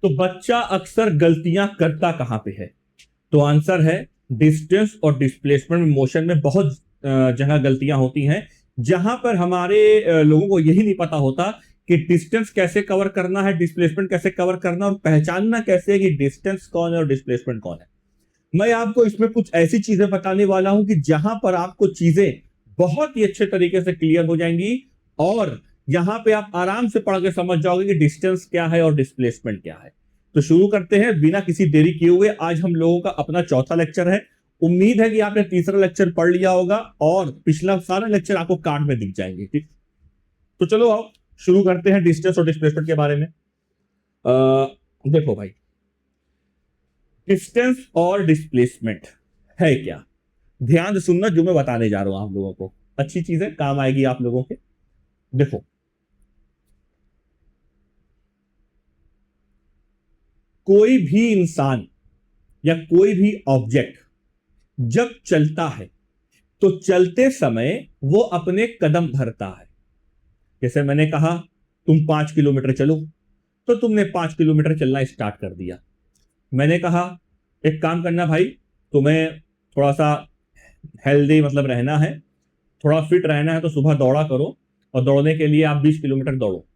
तो बच्चा अक्सर गलतियां करता कहां पे है? तो आंसर है डिस्टेंस और डिस्प्लेसमेंट में, मोशन में बहुत जगह गलतियां होती हैं, जहां पर हमारे लोगों को यही नहीं पता होता कि डिस्टेंस कैसे कवर करना है, डिस्प्लेसमेंट कैसे कवर करना, और पहचानना कैसे है कि डिस्टेंस कौन है और डिस्प्लेसमेंट कौन है। मैं आपको इसमें कुछ ऐसी चीजें बताने वाला हूं कि जहां पर आपको चीजें बहुत ही अच्छे तरीके से क्लियर हो जाएंगी, और यहां पे आप आराम से पढ़ के समझ जाओगे कि डिस्टेंस क्या है और डिस्प्लेसमेंट क्या है। तो शुरू करते हैं बिना किसी देरी किए हुए। आज हम लोगों का अपना चौथा लेक्चर है। उम्मीद है कि आपने तीसरा लेक्चर पढ़ लिया होगा और पिछला सारा लेक्चर आपको कार्ड में दिख जाएंगे। ठीक, तो चलो आओ शुरू करते हैं डिस्टेंस और डिस्प्लेसमेंट के बारे में। देखो भाई, डिस्टेंस और डिस्प्लेसमेंट है क्या? ध्यान से सुनना जो मैं बताने जा रहा हूं आप लोगों को, अच्छी चीजें काम आएगी आप लोगों के। देखो, कोई भी इंसान या कोई भी ऑब्जेक्ट जब चलता है तो चलते समय वो अपने कदम भरता है। जैसे मैंने कहा तुम 5 किलोमीटर चलो, तो तुमने 5 किलोमीटर चलना स्टार्ट कर दिया। मैंने कहा एक काम करना भाई, तुम्हें थोड़ा सा हेल्दी मतलब रहना है, थोड़ा फिट रहना है, तो सुबह दौड़ा करो, और दौड़ने के लिए आप 20 किलोमीटर दौड़ो।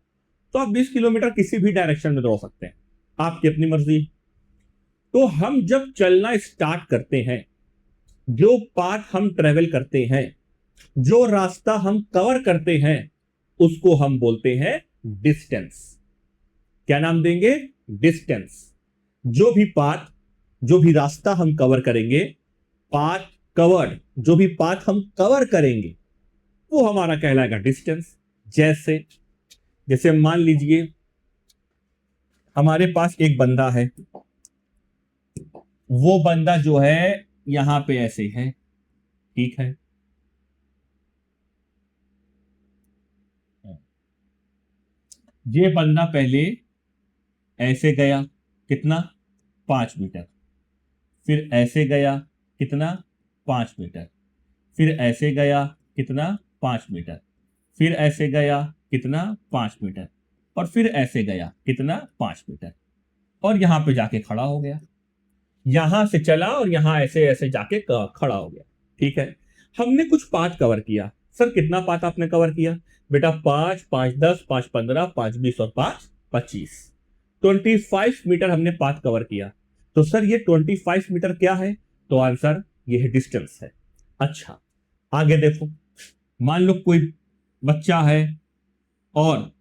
तो आप 20 किलोमीटर किसी भी डायरेक्शन में दौड़ सकते हैं, आपकी अपनी मर्जी। तो हम जब चलना स्टार्ट करते हैं, जो पाथ हम ट्रेवल करते हैं, जो रास्ता हम कवर करते हैं, उसको हम बोलते हैं डिस्टेंस। क्या नाम देंगे? डिस्टेंस। जो भी पाथ, जो भी रास्ता हम कवर करेंगे, पाथ कवर्ड, जो भी पाथ हम कवर करेंगे, वो हमारा कहलाएगा डिस्टेंस। जैसे जैसे मान लीजिए हमारे पास एक बंदा है, वो बंदा जो है यहां पे ऐसे है, ठीक है, ये बंदा पहले ऐसे गया, कितना? 5 मीटर। फिर ऐसे गया, कितना? 5 मीटर। फिर ऐसे गया, कितना? 5 मीटर। फिर ऐसे गया, कितना? 5 मीटर। और फिर ऐसे गया, कितना? 5 मीटर। और यहां पे जाके खड़ा हो गया। यहां से चला और यहां ऐसे ऐसे जाके खड़ा हो गया। ठीक है, हमने कुछ पाथ कवर किया। सर कितना पाथ आपने कवर किया? बेटा 5, 5, 10, 5, 15, 5, 20 और 5, 25। 25 मीटर हमने पाथ कवर किया। तो सर ये 25 मीटर क्या है? तो आंसर ये है डिस्टेंस है। अच्छा, आगे देखो, मान लो कोई बच्चा है और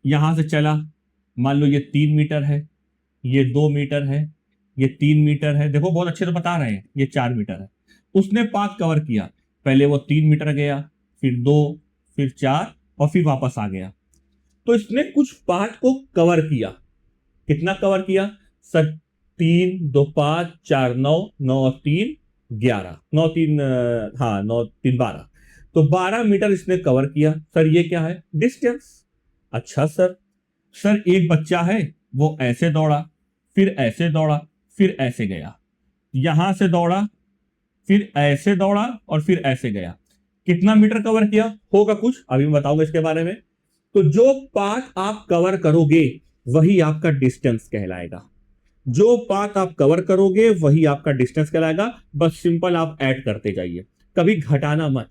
यहां से चला, मान लो ये 3 मीटर है, ये 2 मीटर है, ये 3 मीटर है, देखो बहुत अच्छे से बता रहे हैं, ये 4 मीटर है। उसने पाथ कवर किया, पहले वो 3 मीटर गया, फिर 2, फिर 4 और फिर वापस आ गया। तो इसने कुछ पाथ को कवर किया। कितना कवर किया? सर 3, 2, 5, 4, 9, 9, 3, 11, 9, 3, हाँ 9, 3, 12। तो 12 मीटर इसने कवर किया। सर ये क्या है? डिस्टेंस। अच्छा सर, सर एक बच्चा है, वो ऐसे दौड़ा, फिर ऐसे दौड़ा, फिर ऐसे गया, यहां से दौड़ा, फिर ऐसे दौड़ा और फिर ऐसे गया। कितना मीटर कवर किया होगा? कुछ अभी मैं बताऊंगा इसके बारे में। तो जो पाथ आप कवर करोगे वही आपका डिस्टेंस कहलाएगा। जो पाथ आप कवर करोगे वही आपका डिस्टेंस कहलाएगा। बस सिंपल आप ऐड करते जाइए, कभी घटाना मत,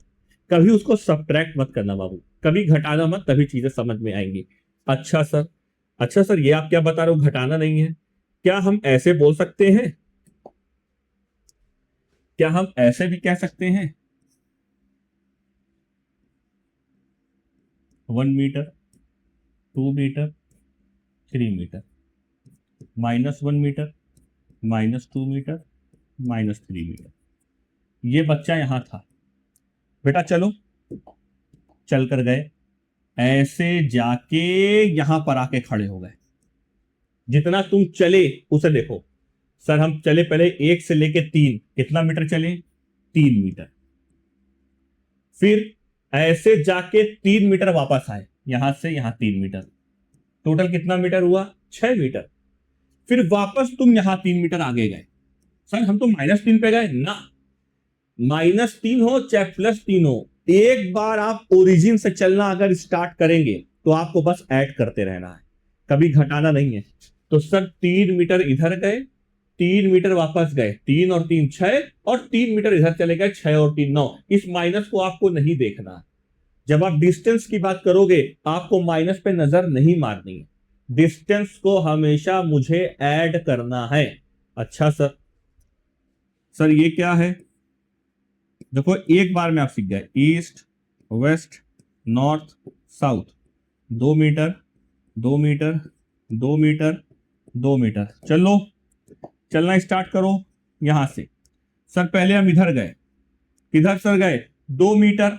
कभी उसको सब्ट्रैक्ट मत करना बाबू, कभी घटाना मत, तभी चीजें समझ में आएंगी। अच्छा सर, अच्छा सर ये आप क्या बता रहे हो, घटाना नहीं है? क्या हम ऐसे बोल सकते हैं? क्या हम ऐसे भी कह सकते हैं? 1 metre, 2 metre, 3 metre, -1 metre, -2 metre, -3 metre. ये बच्चा यहां था, बेटा चलो, चल कर गए, ऐसे जाके यहां पर आके खड़े हो गए। जितना तुम चले उसे देखो। सर हम चले पहले 1 से लेके 3, कितना मीटर चले? 3 मीटर। फिर ऐसे जाके 3 मीटर वापस आए, यहां से यहां 3 मीटर, टोटल कितना मीटर हुआ? 6 मीटर। फिर वापस तुम यहां 3 मीटर आगे गए। सर हम तो -3 पे गए ना, -3 हो चाहे +3 हो, एक बार आप ओरिजिन से चलना अगर स्टार्ट करेंगे तो आपको बस ऐड करते रहना है, कभी घटाना नहीं है। तो सर 3 मीटर इधर गए, 3 मीटर वापस गए, 3 और 3 6, और 3 मीटर इधर चले गए, 6 और 3 9। इस माइनस को आपको नहीं देखना। जब आप डिस्टेंस की बात करोगे आपको माइनस पे नजर नहीं मारनी है, डिस्टेंस को हमेशा मुझे ऐड करना है। अच्छा सर, सर ये क्या है? देखो एक बार में आप सीख गए, east west north south, 2 metre 2 metre 2 metre 2 metre. चलो चलना स्टार्ट करो यहां से। सर पहले हम इधर गए, किधर सर गए? 2 मीटर।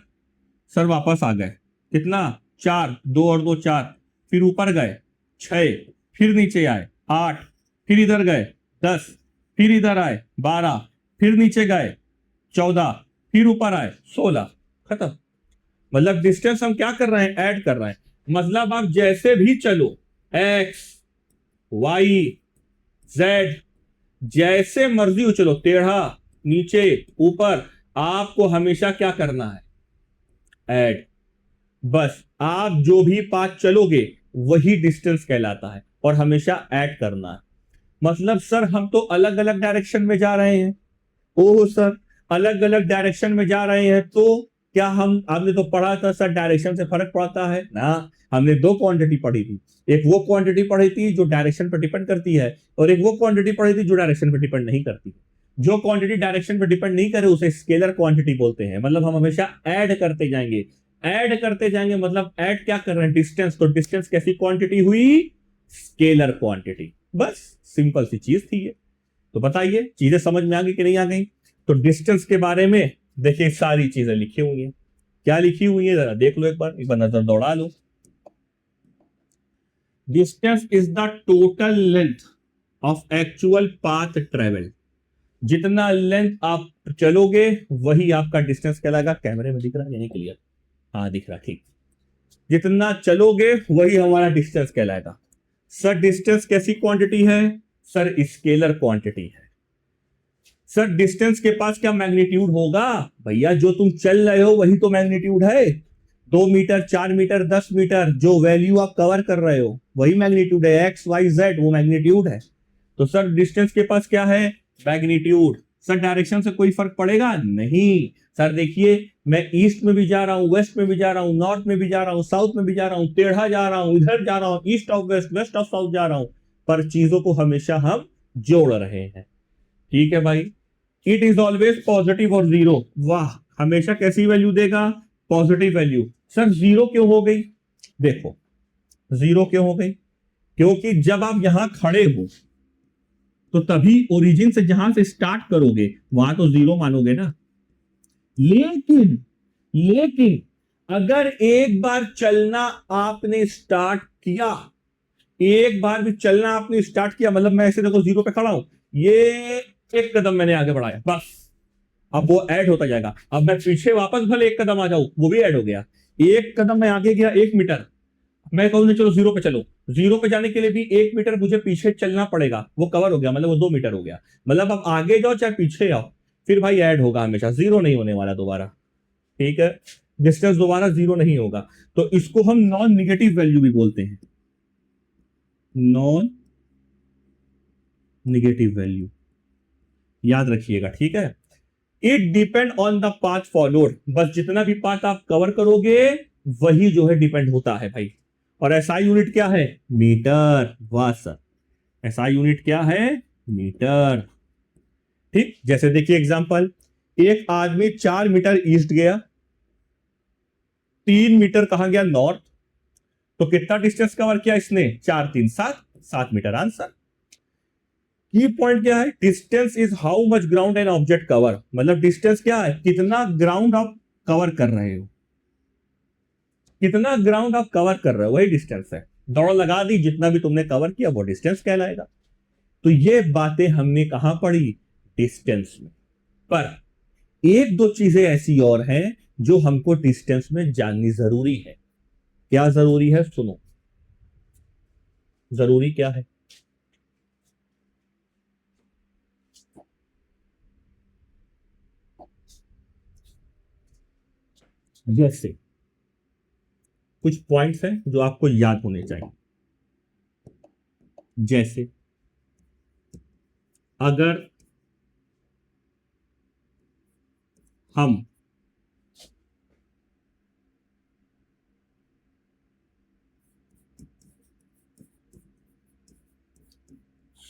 सर वापस आ गए, कितना? 4, 2 और 2 4। फिर ऊपर गए 6, फिर नीचे आए 8, फिर इधर गए 10, फिर इधर आए 12, फिर नीचे गए 14, फिर ऊपर आए 16। खत्म। मतलब डिस्टेंस हम क्या कर रहे हैं? ऐड कर रहे हैं। मतलब आप जैसे भी चलो, एक्स वाई जेड, जैसे मर्जी हो चलो, टेढ़ा नीचे ऊपर, आपको हमेशा क्या करना है? ऐड। बस आप जो भी पाथ चलोगे वही डिस्टेंस कहलाता है, और हमेशा ऐड करना है। मतलब सर हम तो अलग अलग डायरेक्शन में जा रहे हैं। ओह सर, अलग अलग डायरेक्शन में जा रहे हैं तो क्या हम, आपने तो पढ़ा था सर डायरेक्शन से फर्क पड़ता है ना। हमने दो क्वांटिटी पढ़ी थी, एक वो क्वांटिटी पढ़ी थी जो डायरेक्शन पर डिपेंड करती है, और एक वो क्वांटिटी पढ़ी थी जो डायरेक्शन पर डिपेंड नहीं करती। जो क्वांटिटी डायरेक्शन पर डिपेंड नहीं करे उसे स्केलर क्वांटिटी बोलते हैं। मतलब हम हमेशा ऐड करते जाएंगे, ऐड करते जाएंगे। मतलब ऐड क्या कर रहे हैं? डिस्टेंस। तो डिस्टेंस कैसी क्वांटिटी हुई? Scalar quantity. बस सिंपल सी चीज थी ये। तो बताइए चीजें समझ में आ गई कि नहीं आ गई? तो डिस्टेंस के बारे में देखिए सारी चीजें लिखी हुई हैं। क्या लिखी हुई है जरा देख लो, एक बार नजर दौड़ा लो। Distance is the total length of actual path travel. जितना लेंथ आप चलोगे वही आपका डिस्टेंस कहलाएगा। कैमरे में दिख रहा है नहीं क्लियर? हाँ दिख रहा, ठीक। जितना चलोगे वही हमारा डिस्टेंस कहलाएगा। सर डिस्टेंस कैसी क्वांटिटी है? सर स्केलर क्वांटिटी है। सर डिस्टेंस के पास क्या मैग्नीट्यूड होगा? भैया जो तुम चल रहे हो वही तो मैग्नीट्यूड है। 2 मीटर 4 मीटर 10 मीटर, जो वैल्यू आप कवर कर रहे हो वही मैग्नीट्यूड है। एक्स वाई जेड वो मैग्नीट्यूड है। तो सर डिस्टेंस के पास क्या है? मैग्नीट्यूड। सर डायरेक्शन से कोई फर्क पड़ेगा? नहीं। सर देखिए मैं ईस्ट में भी जा रहा हूं, वेस्ट में भी जा रहा हूं, नॉर्थ में भी जा रहा हूं, साउथ में भी जा रहा हूं, टेढ़ा जा रहा हूं, इधर जा रहा हूं, east of west west of south जा रहा हूं, पर चीजों को हमेशा हम जोड़ रहे हैं। ठीक है भाई। इट इज ऑलवेज पॉजिटिव और जीरो। वाह, हमेशा कैसी वैल्यू देगा? Positive value. सर जीरो क्यों हो गई? देखो जीरो क्यों हो गई, क्योंकि जब आप यहां खड़े हो तो तभी ओरिजिन से जहां से स्टार्ट करोगे वहां तो जीरो मानोगे ना। लेकिन लेकिन अगर एक बार चलना आपने स्टार्ट किया, एक बार भी चलना आपने स्टार्ट किया, मतलब मैं ऐसे देखो जीरो पे खड़ा हूं, ये एक कदम मैंने आगे बढ़ाया बस, अब वो ऐड होता जाएगा। अब मैं पीछे वापस भले एक कदम आ जाऊं वो भी ऐड हो गया। एक कदम मैं आगे गया 1 मीटर, मैं कहूँ चलो जीरो पे चलो, जीरो पे जाने के लिए भी 1 मीटर मुझे पीछे चलना पड़ेगा, वो कवर हो गया, मतलब वो 2 मीटर हो गया। मतलब अब आगे जाओ चाहे पीछे आओ फिर भाई ऐड होगा, हमेशा जीरो नहीं होने वाला दोबारा। ठीक है, डिस्टेंस दोबारा जीरो नहीं होगा। तो इसको हम नॉन निगेटिव वैल्यू भी बोलते हैं, नॉन निगेटिव वैल्यू, याद रखिएगा। ठीक है, it depend on the path followed. बस जितना भी पाथ आप कवर करोगे वही जो है डिपेंड होता है भाई। और एसआई यूनिट क्या है? मीटर। वाह सर, एसआई यूनिट क्या है? मीटर। ठीक, जैसे देखिए एग्जांपल, एक आदमी 4 मीटर ईस्ट गया, 3 मीटर कहां गया? नॉर्थ। तो कितना डिस्टेंस कवर किया इसने? 4 3 7, 7 मीटर। आंसर। की पॉइंट क्या है? Distance is how much ground an object cover. मतलब डिस्टेंस क्या है? कितना ग्राउंड आप कवर कर रहे हो, कितना ग्राउंड आप कवर कर रहे हो वही डिस्टेंस है। दौड़ लगा दी, जितना भी तुमने कवर किया वो डिस्टेंस कहलाएगा। तो ये बातें हमने कहां पढ़ी? डिस्टेंस में। पर एक दो चीजें ऐसी और हैं जो हमको डिस्टेंस में जाननी जरूरी है। क्या जरूरी है? सुनो, जरूरी क्या है? जैसे कुछ पॉइंट्स हैं जो आपको याद होने चाहिए। जैसे अगर हम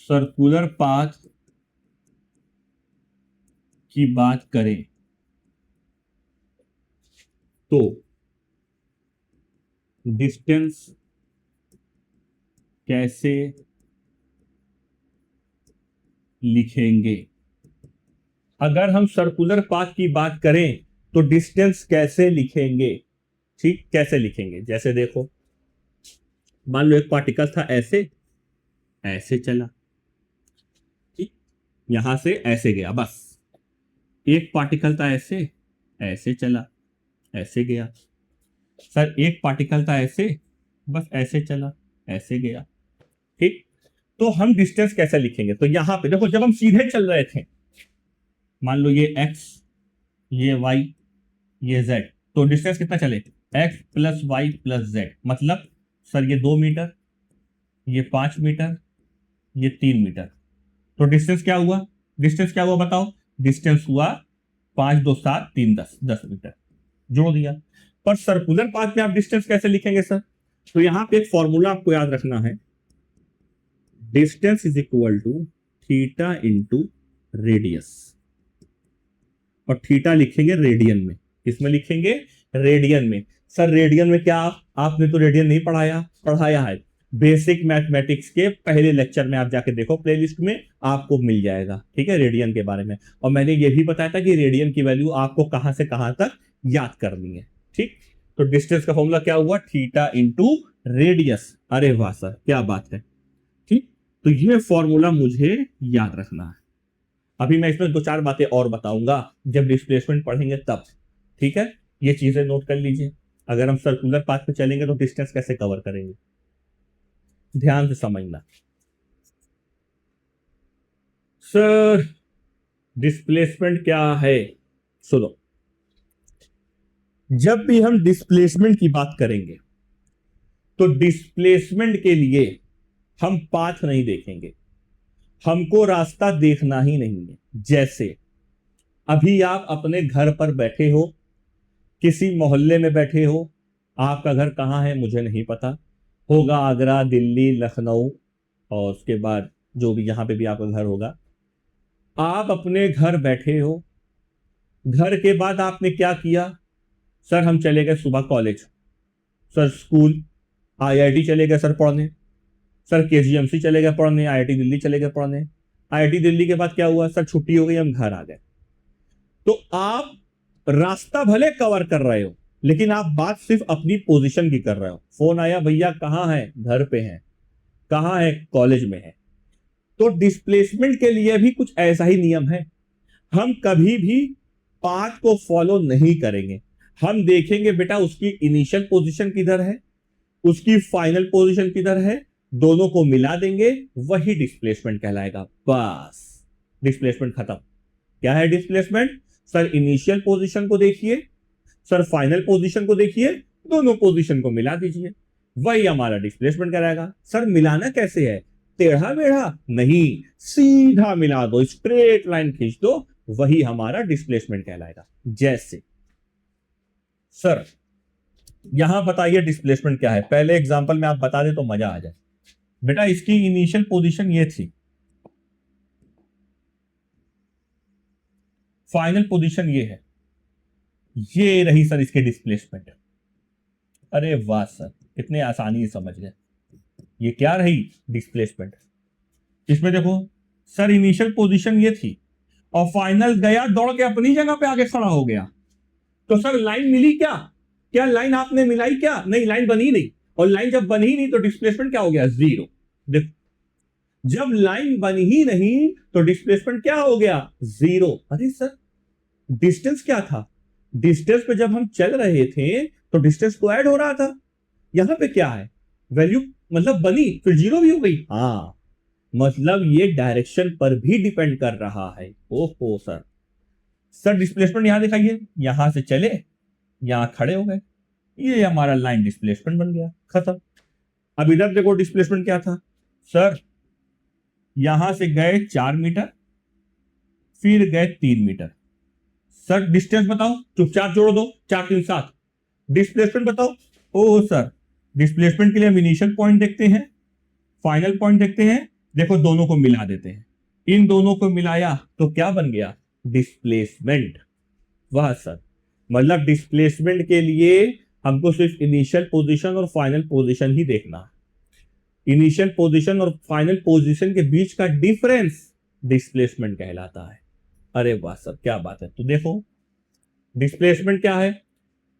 सर्कुलर पाथ की बात करें तो डिस्टेंस कैसे लिखेंगे? अगर हम सर्कुलर पाथ की बात करें तो डिस्टेंस कैसे लिखेंगे? ठीक, कैसे लिखेंगे? जैसे देखो, मान लो एक पार्टिकल था, ऐसे ऐसे चला, ठीक, यहां से ऐसे गया, बस। एक पार्टिकल था ऐसे ऐसे चला, ऐसे गया। सर एक पार्टिकल था ऐसे, बस ऐसे चला, ऐसे गया, ठीक। तो हम डिस्टेंस कैसे लिखेंगे? तो यहां पे देखो, जब हम सीधे चल रहे थे, मान लो ये x, ये y, ये z, तो डिस्टेंस कितना चले? x plus Y plus Z, मतलब सर ये 2 मीटर, ये 5 मीटर, ये 3 मीटर। तो डिस्टेंस क्या हुआ? डिस्टेंस क्या हुआ बताओ? डिस्टेंस हुआ 5 2 7 3 10, 10 मीटर। जोड़ दिया। पर सर्कुलर पाथ में आप डिस्टेंस कैसे लिखेंगे सर? तो यहां पे एक फॉर्मूला आपको याद रखना है, distance is equal to theta into radius. और थीटा लिखेंगे रेडियन में। किसमें लिखेंगे? रेडियन में। सर रेडियन में क्या? आपने तो रेडियन नहीं पढ़ाया है। बेसिक मैथमेटिक्स के पहले लेक्चर में आप जाके देखो, प्लेलिस्ट में आपको मिल जाएगा, ठीक है, रेडियन के बारे में। और मैंने ये भी बताया था कि रेडियन की वैल्यू आपको कहां से कहां तक याद करनी है, ठीक। तो डिस्टेंस का फॉर्मूला क्या हुआ? Theta into radius. अरे वाह सर, क्या बात है, ठीक। तो ये फॉर्मूला मुझे याद रखना है। अभी मैं इसमें 2 4 बातें और बताऊंगा जब डिस्प्लेसमेंट पढ़ेंगे तब, ठीक है। ये चीजें नोट कर लीजिए। अगर हम सर्कुलर पाथ पे चलेंगे तो डिस्टेंस कैसे कवर करेंगे, ध्यान से समझना। सर डिस्प्लेसमेंट क्या है? सुनो, जब भी हम डिस्प्लेसमेंट की बात करेंगे तो डिस्प्लेसमेंट के लिए हम पाथ नहीं देखेंगे, हमको रास्ता देखना ही नहीं है। जैसे अभी आप अपने घर पर बैठे हो, किसी मोहल्ले में बैठे हो, आपका घर कहाँ है मुझे नहीं पता, होगा आगरा, दिल्ली, लखनऊ, और उसके बाद जो भी यहां पे भी आपका घर होगा। आप अपने घर बैठे हो, घर के बाद आपने क्या किया? सर हम चले गए सुबह कॉलेज, सर स्कूल, आईआईटी चले गए सर पढ़ने, सर केजीएमसी चले गए पढ़ने, आईआईटी दिल्ली चले गए पढ़ने। आईआईटी दिल्ली के बाद क्या हुआ? सर छुट्टी हो गई, हम घर आ गए। तो आप रास्ता भले कवर कर रहे हो, लेकिन आप बात सिर्फ अपनी पोजीशन की कर रहे हो। फोन आया, भैया कहां है? घर पे हैं। कहां है? कॉलेज में है। तो डिस्प्लेसमेंट के लिए भी कुछ ऐसा ही नियम है। हम कभी भी पाथ को फॉलो नहीं करेंगे। हम देखेंगे बेटा उसकी इनिशियल पोजीशन किधर है, उसकी फाइनल पोजीशन किधर है, दोनों को मिला देंगे, वही डिस्प्लेसमेंट कहलाएगा। बस डिस्प्लेसमेंट खत्म। क्या है डिस्प्लेसमेंट? सर इनिशियल पोजीशन को देखिए, सर फाइनल पोजीशन को देखिए, दोनों पोजीशन को मिला दीजिए, वही हमारा डिस्प्लेसमेंट कराएगा। सर मिलाना कैसे है? टेढ़ा मेढ़ा नहीं, सीधा मिला दो, स्ट्रेट लाइन खींच दो, वही हमारा डिस्प्लेसमेंट कहलाएगा। जैसे सर यहां बताइए डिस्प्लेसमेंट क्या है? पहले एग्जांपल में आप बता दे तो मजा आ जाए। बेटा इसकी इनिशियल पोजीशन ये थी, फाइनल पोजीशन ये है, ये रही सर इसके डिस्प्लेसमेंट। अरे वाह सर, कितने आसानी से समझ गए। ये क्या रही? डिस्प्लेसमेंट। इसमें देखो सर इनिशियल पोजीशन ये थी और फाइनल गया दौड़ के अपनी जगह पे आके खड़ा हो गया। तो सर लाइन मिली क्या? क्या लाइन आपने मिलाई क्या? नहीं, लाइन बनी नहीं। और लाइन जब बनी नहीं तो डिस्प्लेसमेंट क्या हो गया? 0। देखो जब लाइन बनी ही नहीं तो डिस्प्लेसमेंट क्या हो गया? 0। अरे सर डिस्टेंस क्या था? डिस्टेंस पे जब हम चल रहे थे तो डिस्टेंस को ऐड हो रहा था। यहां पे क्या है? वैल्यू मतलब बनी फिर 0 भी हो गई। हाँ, मतलब ये डायरेक्शन पर भी डिपेंड कर रहा है। ओहो सर, सर डिस्प्लेसमेंट यहां दिखाइए, यहां से चले, यहां खड़े हो गए, ये हमारा लाइन डिस्प्लेसमेंट बन गया, खत्म। अब इधर देखो डिस्प्लेसमेंट क्या था? सर यहां से गए 4 मीटर, फिर गए 3 मीटर। सर डिस्टेंस बताओ, चुपचाप जोड़ दो, 4 3 7। डिस्प्लेसमेंट बताओ। ओ सर, डिस्प्लेसमेंट के लिए हम इनिशियल पॉइंट देखते हैं, फाइनल पॉइंट देखते हैं। देखो दोनों को मिला देते हैं, इन दोनों को मिलाया तो क्या बन गया, डिस्प्लेसमेंट। वाह सर, मतलब डिस्प्लेसमेंट के लिए हमको सिर्फ इनिशियल पोजीशन और फाइनल पोजीशन ही देखना है। इनिशियल पोजीशन और फाइनल पोजीशन के बीच का डिफरेंस डिस्प्लेसमेंट कहलाता है। अरे वाह सर, क्या बात है। तो देखो डिस्प्लेसमेंट क्या है,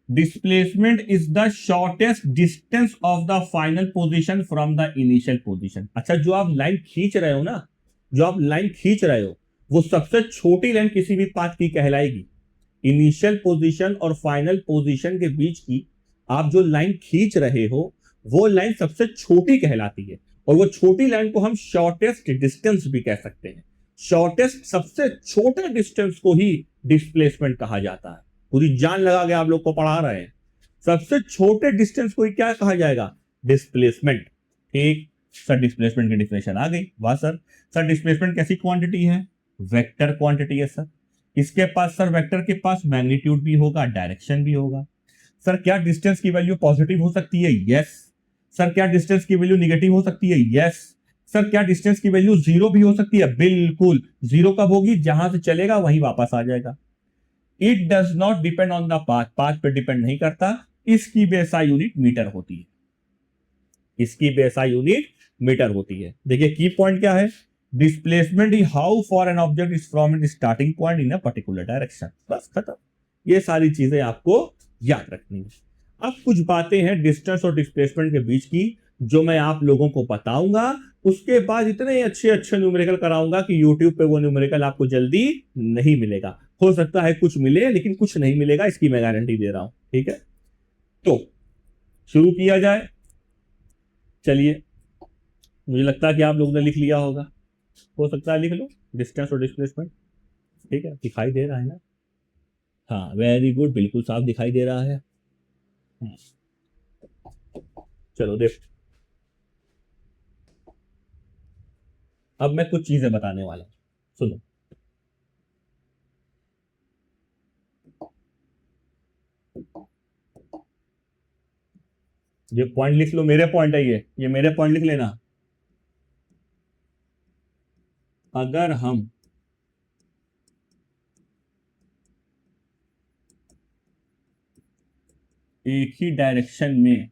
displacement is the shortest distance of the final position from the initial position. अच्छा, जो आप लाइन खींच रहे हो ना, जो आप लाइन खींच रहे हो, वो सबसे छोटी लाइन किसी भी पाथ की कहलाएगी। इनिशियल पोजीशन और फाइनल पोजीशन के बीच की आप जो लाइन खींच रहे हो, वो लाइन सबसे छोटी कहलाती है, और वो छोटी लाइन को हम शॉर्टेस्ट डिस्टेंस भी कह सकते हैं। शॉर्टेस्ट, सबसे छोटे डिस्टेंस को ही डिस्प्लेसमेंट कहा जाता है। पूरी जान लगा के आप लोग को पढ़ा रहे हैं, सबसे छोटे डिस्टेंस को ही क्या कहा जाएगा, डिस्प्लेसमेंट। ठीक सर, डिस्प्लेसमेंट की डिफिनेशन आ गई। वाह सर। सर डिस्प्लेसमेंट कैसी क्वांटिटी है, वेक्टर क्वांटिटी है सर। इसके पास सर, वेक्टर के पास मैग्नीट्यूड भी होगा, डायरेक्शन भी होगा। सर क्या डिस्टेंस की वैल्यू पॉजिटिव हो सकती है, यस। सर क्या डिस्टेंस की वैल्यू निगेटिव हो सकती है, यस। सर क्या डिस्टेंस की वैल्यू जीरो भी हो सकती है, बिल्कुल। जीरो कब होगी, जहां से चलेगा वहीं वापस आ जाएगा। It does not depend on the path, path पे डिपेंड नहीं करता। इसकी बेसाई यूनिट मीटर होती है, इसकी बेसाई यूनिट मीटर होती है। देखिए की पॉइंट क्या है, displacement is how for an object is from it starting point in a particular direction. बस खत्म। ये सारी चीजें आपको याद रखनी है। अब कुछ बातें हैं डिस्टेंस और डिस्प्लेसमेंट के बीच की, जो मैं आप लोगों को बताऊंगा। उसके बाद इतने अच्छे अच्छे न्यूमेरिकल कराऊंगा कि यूट्यूब पे वो न्यूमेरिकल आपको जल्दी नहीं मिलेगा। हो सकता है कुछ मिले, लेकिन कुछ नहीं मिलेगा, इसकी मैं गारंटी दे रहा हूं। ठीक है, तो शुरू किया जाए। चलिए, मुझे लगता है कि आप लोगों ने लिख लिया होगा, हो सकता है लिख लो, डिस्टेंस और डिस्प्लेसमेंट। ठीक है, दिखाई दे रहा है ना, हाँ वेरी गुड, बिल्कुल साफ दिखाई दे रहा है। चलो देख, अब मैं कुछ चीजें बताने वाला हूं, सुनो। ये पॉइंट लिख लो, मेरे पॉइंट है ये मेरे पॉइंट लिख लेना। अगर हम एक ही डायरेक्शन में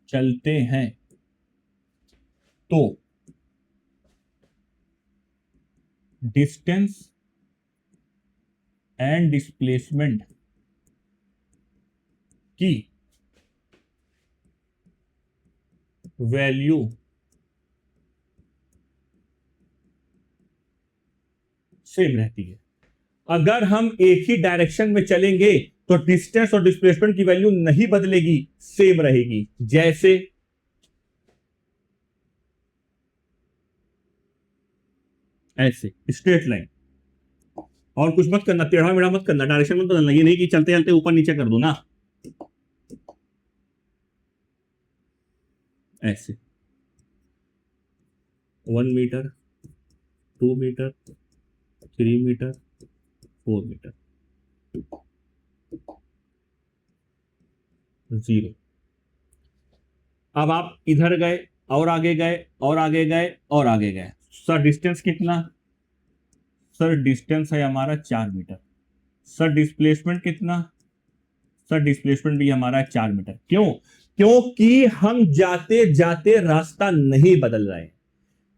चलते हैं तो डिस्टेंस एंड डिस्प्लेसमेंट की वैल्यू सेम रहती है। अगर हम एक ही डायरेक्शन में चलेंगे तो डिस्टेंस और डिस्प्लेसमेंट की वैल्यू नहीं बदलेगी, सेम रहेगी। जैसे ऐसे स्ट्रेट लाइन, और कुछ मत करना, टेढ़ा मेढ़ा मत करना, डायरेक्शन मत बदलना। ये नहीं कि चलते चलते ऊपर नीचे कर दो ना, ऐसे 1 metre, 2 metre, 3 metre, 4 metre, zero. अब आप इधर गए और आगे गए और आगे गए और आगे गए, सर डिस्टेंस कितना, सर डिस्टेंस है हमारा 4 मीटर। सर डिस्प्लेसमेंट कितना, सर डिस्प्लेसमेंट भी हमारा 4 मीटर। क्यों, क्योंकि हम जाते जाते रास्ता नहीं बदल रहे।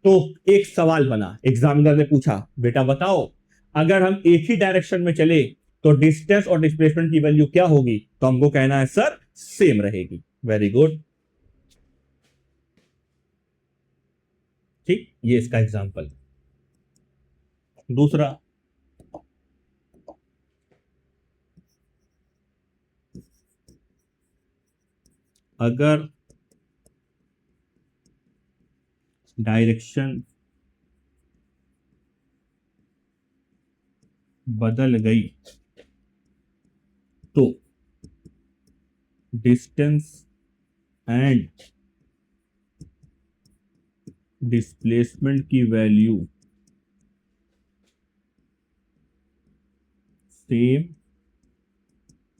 तो एक सवाल बना, एग्जामिनर ने पूछा, बेटा बताओ, अगर हम एक ही डायरेक्शन में चले तो डिस्टेंस और डिस्प्लेसमेंट की वैल्यू क्या होगी, तो हमको कहना है सर सेम रहेगी। वेरी गुड, ठीक, ये इसका एग्जांपल। दूसरा, अगर डायरेक्शन बदल गई तो डिस्टेंस एंड डिस्प्लेसमेंट की वैल्यू सेम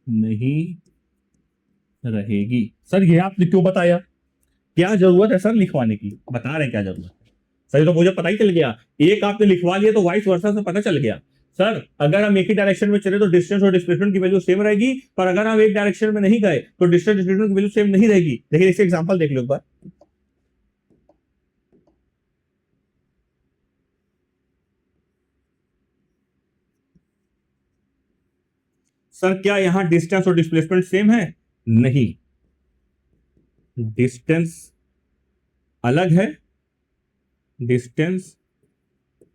नहीं रहेगी। सर ये आपने क्यों बताया? क्या जरूरत है सर लिखवाने की? बता रहे हैं क्या जरूरत है। सर ये तो मुझे पता ही चल गया, एक आपने लिखवा लिया तो वाइस वर्सा से पता चल गया। सर अगर हम एक ही डायरेक्शन में चले तो डिस्टेंस और डिस्प्लेसमेंट की वैल्यू सेम रहेगी, पर अगर हम एक डायरेक्शन में नहीं गए तो डिस्टेंस डिस्प्लेसमेंट की वैल्यू सेम नहीं रहेगी। देखिए इससे एग्जांपल देख लो एक बार। सर क्या यहां डिस्टेंस और डिस्प्लेसमेंट सेम है? नहीं, डिस्टेंस अलग है, डिस्टेंस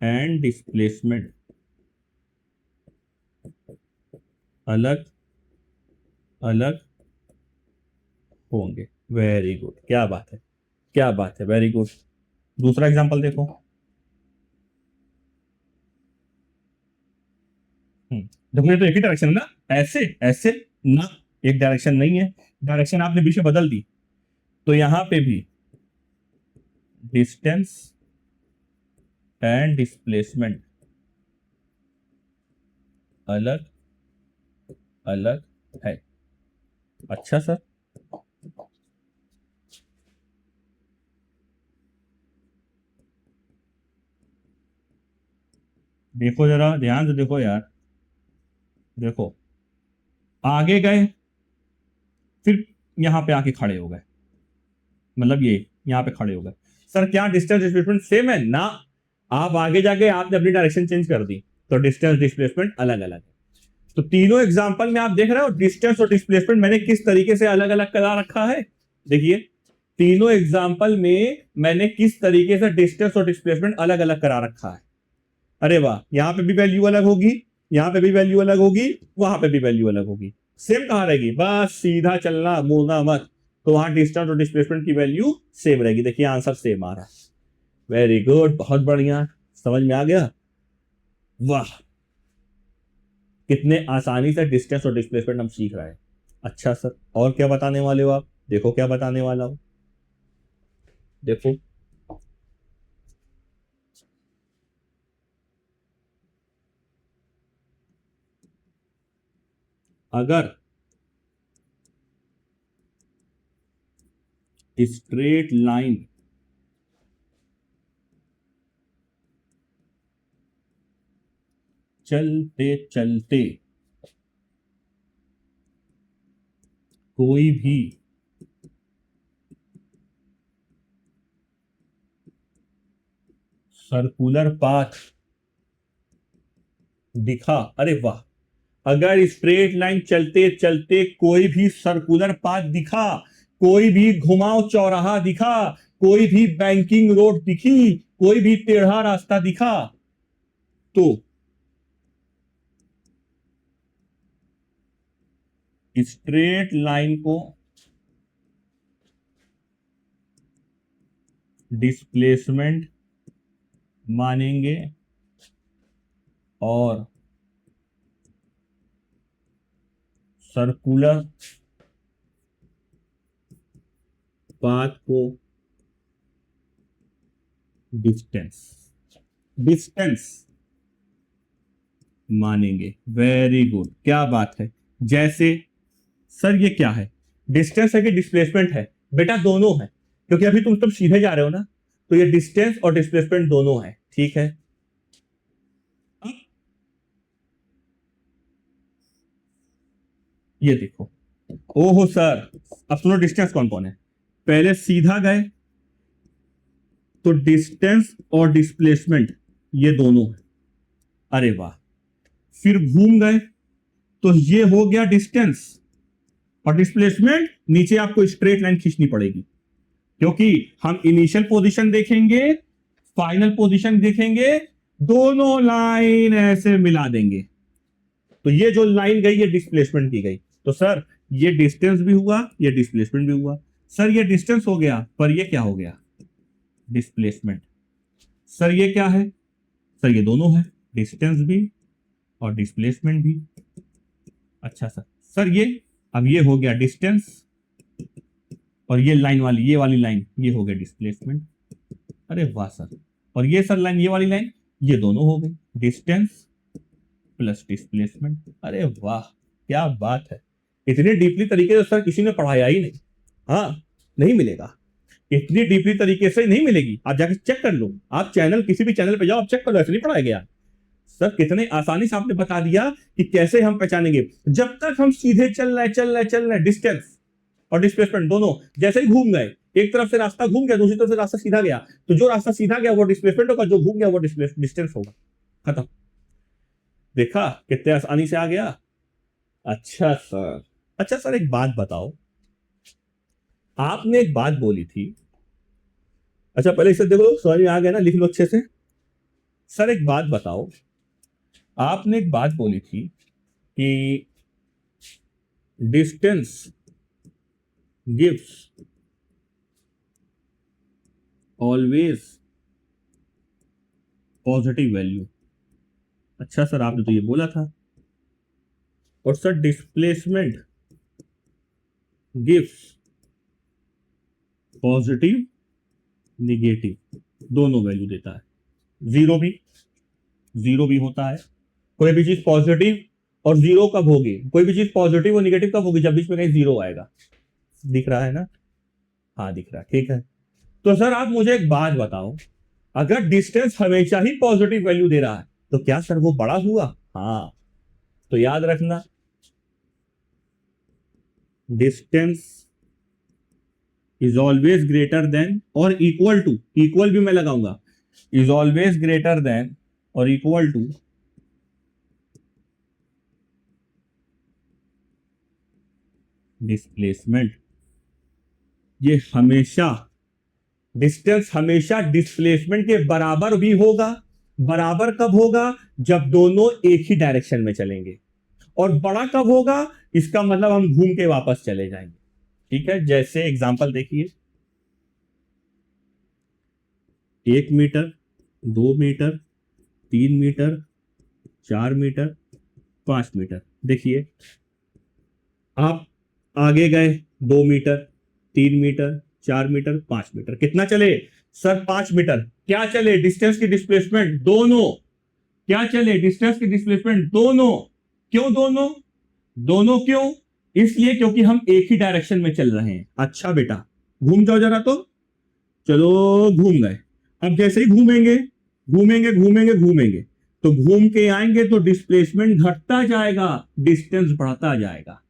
एंड डिस्प्लेसमेंट अलग अलग होंगे। वेरी गुड, क्या बात है, क्या बात है, वेरी गुड। दूसरा एग्जांपल देखो। देखो ये तो एक ही डायरेक्शन है ना, ऐसे ऐसे ना, एक डायरेक्शन नहीं है, डायरेक्शन आपने बीच में बदल दी, तो यहां पे भी डिस्टेंस एंड डिस्प्लेसमेंट अलग अलग है। अच्छा सर, देखो जरा ध्यान से देखो यार, देखो आगे गए, फिर यहां पे आके खड़े हो गए, मतलब ये यहां पे खड़े हो गए। सर क्या डिस्टेंस डिस्प्लेसमेंट सेम है ना? आप आगे जाके आपने अपनी डायरेक्शन चेंज कर दी, तो डिस्टेंस डिस्प्लेसमेंट अलग अलग है। तो तीनों एग्जांपल में आप देख रहे हो डिस्टेंस और डिस्प्लेसमेंट मैंने किस तरीके से अलग अलग करा रखा है। देखिए तीनों एग्जांपल में मैंने किस तरीके से डिस्टेंस और डिस्प्लेसमेंट अलग अलग करा रखा है। अरे वाह, यहां पे भी वैल्यू अलग होगी, यहां पे भी वैल्यू अलग होगी, वहां पे भी वैल्यू अलग होगी। सेम कहां रहेगी? बस सीधा चलना, मुड़ना मत, तो वहां डिस्टेंस और डिस्प्लेसमेंट की वैल्यू सेम रहेगी। देखिए आंसर सेम आ रहा है। वेरी गुड, बहुत बढ़िया, समझ में आ गया। वाह, कितने आसानी से डिस्टेंस और डिस्प्लेसमेंट हम सीख रहे हैं। अच्छा सर, और क्या बताने वाले हो आप? देखो क्या बताने वाला हो, देखो। अगर स्ट्रेट लाइन चलते चलते कोई भी सर्कुलर पाथ दिखा, अरे वाह, अगर स्ट्रेट लाइन चलते चलते कोई भी सर्कुलर पाथ दिखा, कोई भी घुमाव चौराहा दिखा, कोई भी बैंकिंग रोड दिखी, कोई भी टेढ़ा रास्ता दिखा, तो स्ट्रेट लाइन को डिस्प्लेसमेंट मानेंगे और सर्कुलर पाथ को डिस्टेंस डिस्टेंस मानेंगे। वेरी गुड, क्या बात है। जैसे सर ये क्या है, डिस्टेंस है कि डिस्प्लेसमेंट है? बेटा दोनों है, क्योंकि अभी तुम सीधे जा रहे हो ना, तो ये डिस्टेंस और डिस्प्लेसमेंट दोनों है, ठीक है। अब ये देखो, ओहो सर, अब सुनो डिस्टेंस कौन कौन है। पहले सीधा गए तो डिस्टेंस और डिस्प्लेसमेंट ये दोनों है, अरे वाह। फिर घूम गए तो ये हो गया डिस्टेंस, और डिस्प्लेसमेंट नीचे आपको स्ट्रेट लाइन खींचनी पड़ेगी, क्योंकि हम इनिशियल पोजीशन देखेंगे, फाइनल पोजीशन देखेंगे, दोनों लाइन ऐसे मिला देंगे, तो ये जो लाइन गई ये डिस्प्लेसमेंट की गई। तो सर ये डिस्टेंस भी हुआ, ये डिस्प्लेसमेंट भी हुआ। सर ये डिस्टेंस हो गया, पर ये क्या हो गया? डिस्प्लेसमेंट। सर ये क्या है? सर ये दोनों है, डिस्टेंस भी और डिस्प्लेसमेंट भी। अच्छा सर, सर ये अब ये हो गया डिस्टेंस और ये लाइन वाली, ये वाली लाइन, ये हो गया डिस्प्लेसमेंट। अरे वाह सर। और ये सर लाइन, ये वाली लाइन, ये दोनों हो गई डिस्टेंस प्लस डिस्प्लेसमेंट। अरे वाह, क्या बात है। इतने डीपली तरीके से सर किसी ने पढ़ाया ही नहीं। हाँ, नहीं मिलेगा, इतनी डीपली तरीके से नहीं मिलेगी। आप जाके चेक कर लो, आप चैनल, किसी भी चैनल पे जाओ, आप चेक कर लो, ऐसे नहीं पढ़ाया गया सर। कितने आसानी से आपने बता दिया कि कैसे हम पहचानेंगे। जब तक हम सीधे चल रहे डिस्टेंस और डिस्प्लेसमेंट दोनों जैसे ही घूम गए, एक तरफ से रास्ता घूम गया, दूसरी तरफ से रास्ता सीधा गया, तो जो रास्ता सीधा गया वो डिस्प्लेसमेंट होगा, जो घूम गया वो डिस्टेंस होगा। खत्म। देखा कितने आसानी से आ गया। अच्छा सर, अच्छा सर एक बात बताओ, आपने एक बात बोली थी। अच्छा पहले इसे देखो, समझ में आ गया ना, लिख लो अच्छे से। सर एक बात बताओ, आपने एक बात बोली थी कि distance gives always positive value. अच्छा सर, आपने तो ये बोला था। और sir displacement gives positive negative, दोनों वैल्यू देता है। जीरो भी होता है। कोई भी चीज पॉजिटिव और जीरो कब होगी, कोई भी चीज पॉजिटिव और निगेटिव कब होगी, जब बीच में कहीं जीरो आएगा। दिख रहा है ना? हाँ दिख रहा है, ठीक है। तो सर आप मुझे एक बात बताओ, अगर डिस्टेंस हमेशा ही पॉजिटिव वैल्यू दे रहा है तो क्या सर वो बड़ा हुआ? हाँ, तो याद रखना, distance is always greater than और इक्वल टू, इक्वल भी मैं लगाऊंगा, इज ऑलवेज ग्रेटर देन और इक्वल टू डिस्प्लेसमेंट। ये हमेशा, डिस्टेंस हमेशा डिस्प्लेसमेंट के बराबर भी होगा। बराबर कब होगा? जब दोनों एक ही डायरेक्शन में चलेंगे। और बड़ा कब होगा? इसका मतलब हम घूम के वापस चले जाएंगे। ठीक है, जैसे एग्जांपल देखिए, 1 metre, 2 metre, 3 metre, 4 metre, 5 metre. देखिए आप आगे गए 2 मीटर, 3 मीटर, 4 मीटर, 5 मीटर, कितना चले सर? 5 मीटर। क्या चले? डिस्टेंस की डिस्प्लेसमेंट दोनों। क्या चले? डिस्टेंस की डिस्प्लेसमेंट दोनों। क्यों दोनों? दोनों क्यों? इसलिए क्योंकि हम एक ही डायरेक्शन में चल रहे हैं। अच्छा बेटा घूम जाओ जरा, तो चलो घूम गए। अब जैसे ही घूमेंगे घूमेंगे घूमेंगे घूमेंगे, तो घूम के आएंगे तो डिस्प्लेसमेंट घटता जाएगा, डिस्टेंस बढ़ता जाएगा।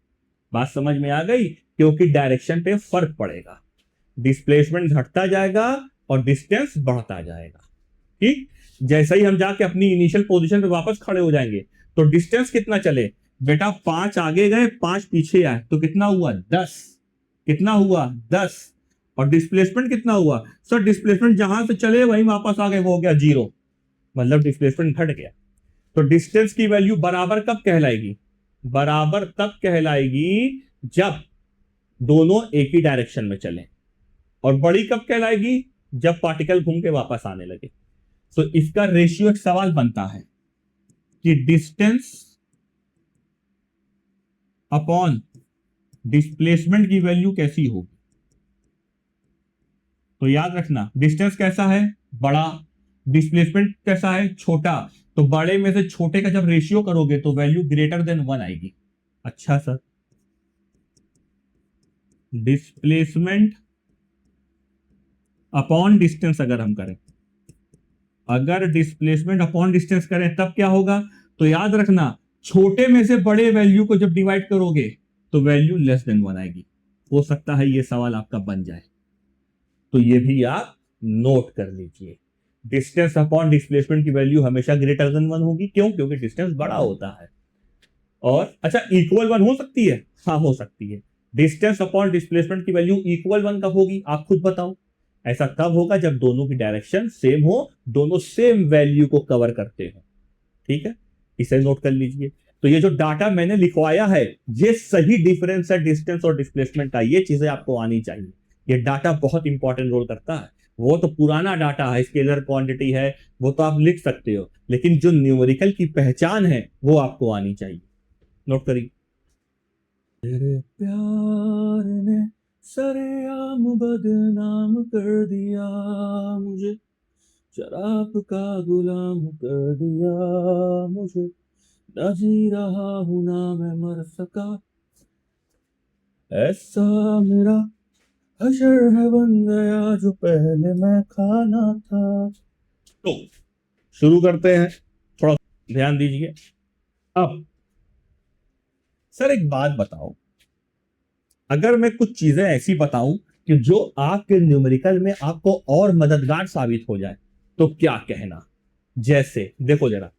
बात समझ में आ गई? क्योंकि डायरेक्शन पे फर्क पड़ेगा, डिस्प्लेसमेंट घटता जाएगा और डिस्टेंस बढ़ता जाएगा। ठीक, जैसे ही हम जाके अपनी इनिशियल पोजीशन पे वापस खड़े हो जाएंगे तो डिस्टेंस कितना चले बेटा? 5 आगे गए, 5 पीछे आए, तो कितना हुआ? 10। कितना हुआ? 10। और डिस्प्लेसमेंट कितना हुआ सर? डिस्प्लेसमेंट जहां से चले वहीं वापस आ गए, वो हो गया 0, मतलब डिस्प्लेसमेंट घट गया। तो डिस्टेंस की वैल्यू बराबर कब कहलाएगी? बराबर तब कहलाएगी जब दोनों एक ही डायरेक्शन में चलें। और बड़ी कब कहलाएगी? जब पार्टिकल घूम के वापस आने लगे। तो इसका रेशियो, एक सवाल बनता है कि डिस्टेंस अपॉन डिस्प्लेसमेंट की वैल्यू कैसी होगी? तो याद रखना, डिस्टेंस कैसा है? बड़ा। डिस्प्लेसमेंट कैसा है? छोटा। तो बड़े में से छोटे का जब रेशियो करोगे तो वैल्यू ग्रेटर देन 1 आएगी। अच्छा सर, डिस्प्लेसमेंट अपॉन डिस्टेंस अगर हम करें, अगर डिस्प्लेसमेंट अपॉन डिस्टेंस करें तब क्या होगा? तो याद रखना, छोटे में से बड़े वैल्यू को जब डिवाइड करोगे तो वैल्यू लेस देन 1 आएगी। हो सकता है ये सवाल आपका बन जाए, तो ये भी आप नोट कर लीजिए। डिस्टेंस अपॉन डिस्प्लेसमेंट की वैल्यू हमेशा ग्रेटर देन 1 होगी। क्यों? क्योंकि डिस्टेंस बड़ा होता है। और अच्छा, इक्वल 1 हो सकती है? हाँ हो सकती है। डिस्टेंस अपॉन डिस्प्लेसमेंट की वैल्यू इक्वल 1 कब होगी? आप खुद बताओ। ऐसा कब होगा? जब दोनों की डायरेक्शन सेम हो, दोनों सेम वैल्यू को कवर करते हो। ठीक है, इसे नोट कर लीजिए। तो ये जो डाटा मैंने लिखवाया है, ये सही डिफरेंस है डिस्टेंस और डिस्प्लेसमेंट का। ये चीजें आपको आनी चाहिए। ये डाटा बहुत इंपॉर्टेंट रोल करता है। वो तो पुराना डाटा है, स्केलर क्वांटिटी है, वो तो आप लिख सकते हो, लेकिन जो न्यूमेरिकल की पहचान है वो आपको आनी चाहिए। नोट करिए। तेरे प्यार ने सरेआम बदनाम कर दिया मुझे, शराब का गुलाम कर दिया मुझे, ना जी रहा हूं ना मैं मर सका, ऐसा मेरा हशर है बन गया जो पहले मैं खाना था। तो शुरू करते हैं, थोड़ा ध्यान दीजिए। अब सर एक बात बताओ, अगर मैं कुछ चीजें ऐसी बताऊं कि जो आपके न्यूमेरिकल में आपको और मददगार साबित हो जाए, तो क्या कहना? जैसे देखो जरा,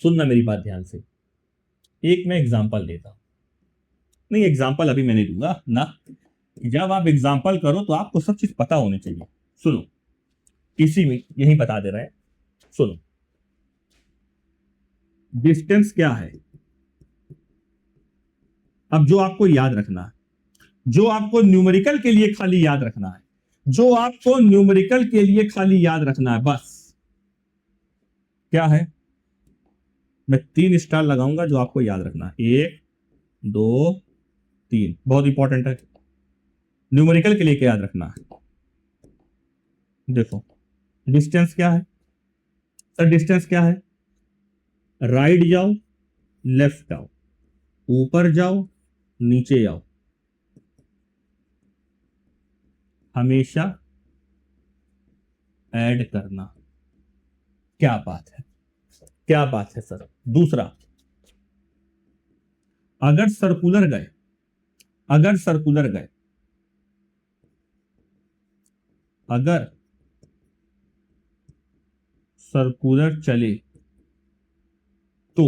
सुनना मेरी बात ध्यान से। एक मैं एग्जांपल देता हूं, नहीं एग्जांपल अभी मैं नहीं दूंगा ना, जब आप एग्जांपल करो तो आपको सब चीज पता होनी चाहिए। सुनो, इसी में यही बता दे रहे हैं, सुनो। डिस्टेंस क्या है? अब जो आपको याद रखना है, जो आपको न्यूमेरिकल के लिए खाली याद रखना है, जो आपको न्यूमेरिकल के लिए खाली याद रखना है, बस क्या है? मैं 3 स्टार लगाऊंगा, जो आपको याद रखना है, 1 2 3, बहुत इंपॉर्टेंट है। न्यूमेरिकल के लिए क्या याद रखना है? देखो, डिस्टेंस क्या है सर? डिस्टेंस क्या है? राइट जाओ, लेफ्ट आओ, ऊपर जाओ, नीचे आओ, हमेशा ऐड करना। क्या बात है, क्या बात है सर। दूसरा, अगर सर्कुलर गए, अगर सर्कुलर गए, अगर सर्कुलर चले तो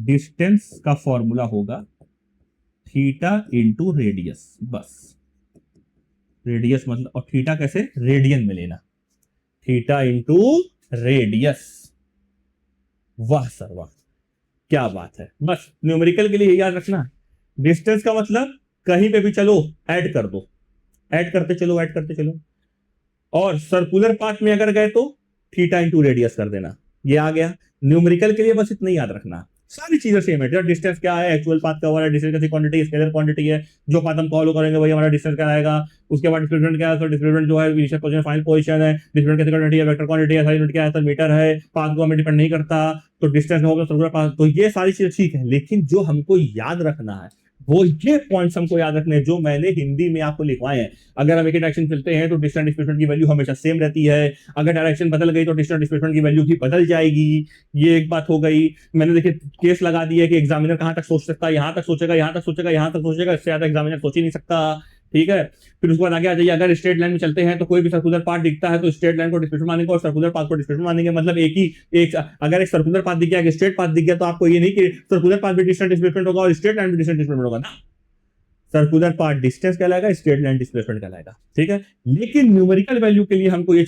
डिस्टेंस का फॉर्मूला होगा थीटा इंटू रेडियस, बस। रेडियस मतलब, और थीटा कैसे? रेडियन में लेना, थीटा इंटू रेडियस। वाह सर वाह, क्या बात है। बस न्यूमेरिकल के लिए ये याद रखना, डिस्टेंस का मतलब कहीं पे भी चलो ऐड कर दो, ऐड करते चलो, ऐड करते चलो। और सर्कुलर पाथ में अगर गए तो थीटा इंटू रेडियस कर देना, ये आ गया। न्यूमेरिकल के लिए बस इतना ही याद रखना, सारी चीजें सेम है। डिस्टेंस क्या है? एक्चुअल पाथ का हुआ है, डिस्टेंस कैसी क्वांटिटी, स्केलर क्वांटिटी है, जो पाथ हम फॉलो करेंगे वही हमारा डिस्टेंस क्या आएगा। उसके बाद डिस्प्लेसमेंट क्या है? तो डिस्प्लेसमेंट जो है इनिशियल पोजीशन फाइनल पोजीशन है, डिस्प्लेसमेंट कैसी क्वांटिटी है? वेक्टर क्वांटिटी है, सारी यूनिट क्या है? सर मीटर है, पाथ को हमें डिपेंड नहीं करता, तो डिस्टेंस होगा सर्कुलर पाथ। तो ये सारी चीजें ठीक है, लेकिन जो हमको याद रखना है वो ये पॉइंट्स हमको याद रखने हैं जो मैंने हिंदी में आपको लिखवाए हैं। अगर हम एक ही डायरेक्शन चलते हैं तो डिस्टेंस डिस्प्लेसमेंट की वैल्यू हमेशा सेम रहती है, अगर डायरेक्शन बदल गई तो डिस्टेंस डिस्प्लेसमेंट की वैल्यू भी बदल जाएगी। ये एक बात हो गई। मैंने देखिए केस लगा दिया कि एग्जामिनर कहां तक सोच सकता है, यहां तक सोचेगा, यहां तक सोचेगा, यहां तक सोचेगा, इससे ज्यादा एग्जामिनर सोच ही नहीं सकता। ठीक है, फिर उसके बाद आगे आ जाइए, अगर स्ट्रेट लाइन में चलते हैं तो कोई भी सर्कुलर पार्ट दिखता है तो स्ट्रेट लाइन को डिस्प्लेसमेंट मानेंगे और सर्कुलर पाथ को डिस्प्लेसमेंट मानेंगे। मतलब एक ही एक, अगर एक सर्कुलर पाथ दिख गया, एक स्ट्रेट पाथ दिख गया, तो आपको ये नहीं कि सर्कुलर पाथ भी डिस्टेंस डिस्प्लेसमेंट होगा और स्ट्रेट लाइन भी डिस्टेंस डिस्प्लेसमेंट होगा ना। सर्कुलर पार्ट डिस्टेंस कहलाएगा, स्ट्रेट लाइन डिस्प्लेसमेंट कहलाएगा। ठीक है, लेकिन न्यूमेरिकल वैल्यू के लिए हमको ये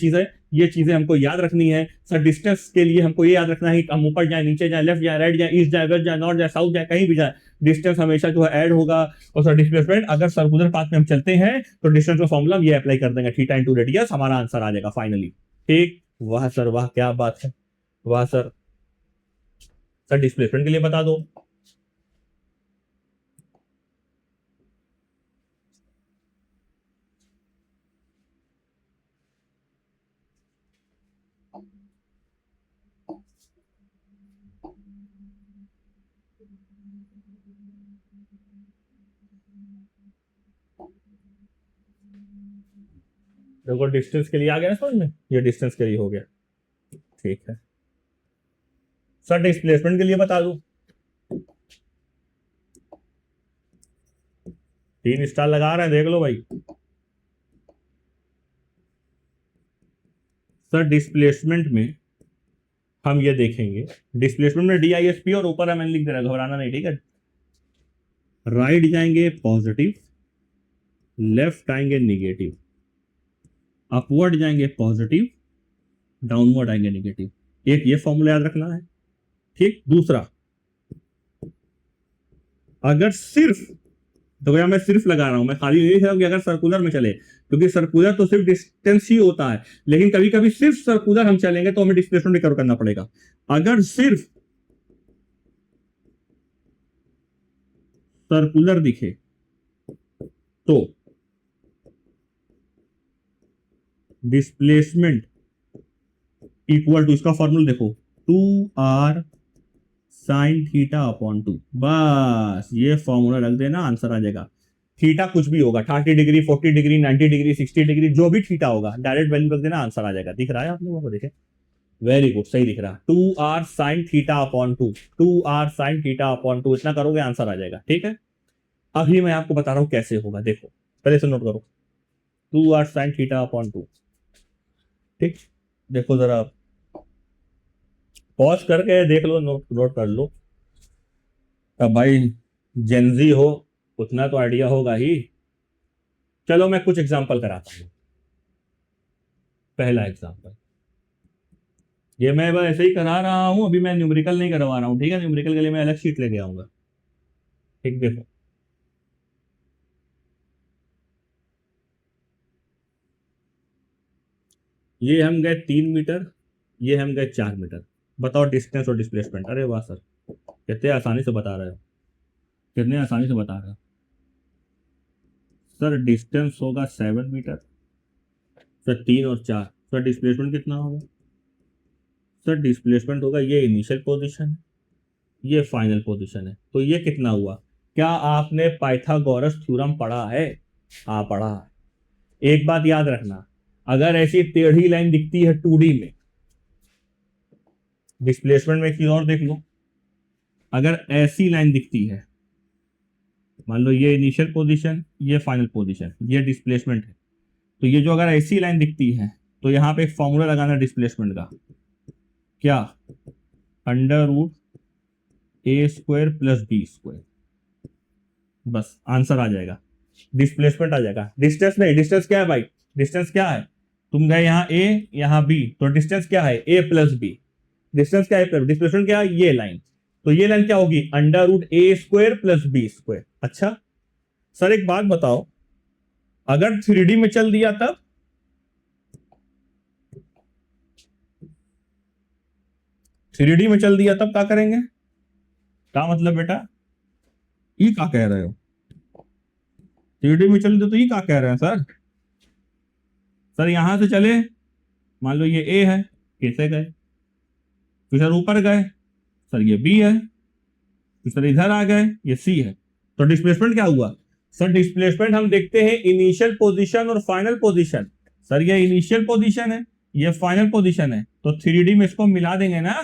चीजें हमको याद रखनी है। सर डिस्टेंस के लिए हमको ये याद रखना है कि हम ऊपर जाए, नीचे जाए, लेफ्ट जाए, राइट जाए, ईस्ट जाए, वेस्ट जाए, नॉर्थ जाए, साउथ जाए, कहीं भी जाए, डिस्टेंस हमेशा जो है ऐड होगा। और सर डिस्प्लेसमेंट अगर सर्कुलर पाथ में हम चलते हैं तो डिस्टेंस का फॉर्मूला ये अप्लाई कर देंगे, थीटा इंटू रेडियस, हमारा आंसर आ जाएगा फाइनली। ठीक, वाह सर वाह, क्या बात है, वाह सर। सर डिस्प्लेसमेंट के लिए बता दो। देखो डिस्टेंस के लिए आ गया ना समझ में, ये डिस्टेंस के लिए हो गया। ठीक है, सर डिस्प्लेसमेंट के लिए बता दो। 3 स्टार लगा रहे हैं, देख लो भाई। सर डिस्प्लेसमेंट में हम ये देखेंगे, डिस्प्लेसमेंट में DISP और ऊपर मैंने लिख दे रहा, घबराना नहीं, ठीक है। राइट जाएंगे पॉजिटिव, लेफ्ट आएंगे निगेटिव, अपवर्ड जाएंगे पॉजिटिव, डाउनवर्ड आएंगे निगेटिव। एक ये फॉर्मूला याद रखना है। ठीक, दूसरा, अगर सिर्फ, तो भैया मैं सिर्फ लगा रहा हूं, मैं खाली नहीं कि अगर सर्कुलर में चले, क्योंकि सर्कुलर तो सिर्फ डिस्टेंस ही होता है, लेकिन कभी कभी सिर्फ सर्कुलर हम चलेंगे तो हमें डिस्प्लेसमेंट रिकवर करना पड़ेगा। अगर सिर्फ सर्कुलर दिखे तो डिस्प्लेसमेंट इक्वल टू, इसका फॉर्मूला देखो, 2r साइन थीटा अपॉन 2। बस ये फॉर्मूला रख देना, आंसर आ जाएगा। थीटा कुछ भी होगा, 30 डिग्री, 40 डिग्री, 90 डिग्री, 60 डिग्री, जो भी थीटा होगा डायरेक्ट वैल्यू रख देना, आंसर आ जाएगा। दिख रहा है आप लोगों को? देखे, वेरी गुड, सही दिख रहा। 2r sine theta upon 2, 2r sine theta upon 2, इतना करोगे आंसर आ जाएगा। ठीक है, अभी मैं आपको बता रहा हूं कैसे होगा, देखो पहले से नोट करो, 2r साइन थीटा अपॉन 2। ठीक, देखो जरा, पॉज करके देख लो, नोट नोट कर लो। अब भाई जेनजी हो, उतना तो आइडिया होगा ही। चलो मैं कुछ एग्जांपल कराता हूं। पहला एग्जांपल, ये मैं बस ऐसे ही करा रहा हूं, अभी मैं न्यूमेरिकल नहीं करवा रहा हूं। ठीक है, न्यूमेरिकल के लिए मैं अलग शीट लेके आऊंगा। ठीक, देखो ये हम गए 3 मीटर, ये हम गए 4 मीटर। बताओ डिस्टेंस और डिस्प्लेसमेंट। अरे वाह सर, कितने आसानी से बता रहे हो, कितने आसानी से बता रहे हो। सर डिस्टेंस होगा 7 मीटर, सर 3 और 4। सर डिस्प्लेसमेंट कितना होगा? सर डिस्प्लेसमेंट होगा, ये इनिशियल पोजीशन है, ये फाइनल पोजीशन है, तो ये कितना हुआ? क्या आपने पाइथागोरस थ्योरम पढ़ा है? हाँ पढ़ा है। एक बात याद रखना, अगर ऐसी टेढ़ी लाइन दिखती है 2D में, डिस्प्लेसमेंट में एक चीज और देख लो, अगर ऐसी लाइन दिखती है, मान लो ये इनिशियल पोजीशन, ये फाइनल पोजीशन, ये डिस्प्लेसमेंट है, तो ये जो अगर ऐसी लाइन दिखती है, तो यहां पे एक फॉर्मूला लगाना डिस्प्लेसमेंट का, क्या? अंडर रूट ए स्क्वायर प्लस बी स्क्वायर, बस आंसर आ जाएगा, डिस्प्लेसमेंट आ जाएगा। डिस्टेंस नहीं, डिस्टेंस क्या है भाई? डिस्टेंस क्या है? तुम गए यहाँ ए, यहाँ बी, तो डिस्टेंस क्या है? ए प्लस बी। डिस्टेंस क्या है? डिस्प्लेसमेंट क्या है? ये लाइन। तो ये लाइन क्या होगी? अंडर रूट ए स्क्वायर प्लस बी स्क्वायर। अच्छा सर एक बात बताओ, अगर 3D में चल दिया तब? 3D में चल दिया तब क्या करेंगे? क्या मतलब बेटा, ये क्या कह रहे हो? 3D में चल दिया तो ये क्या कह रहे हैं सर? सर यहां से चले, मान लो ये ए है, कैसे गए? फिर सर ऊपर गए, सर ये बी है, फिर सर इधर आ गए, ये सी है, तो डिस्प्लेसमेंट क्या हुआ? सर डिस्प्लेसमेंट हम देखते हैं इनिशियल पोजीशन और फाइनल पोजीशन। सर ये इनिशियल पोजीशन है, ये फाइनल पोजीशन है, तो 3D में इसको मिला देंगे ना।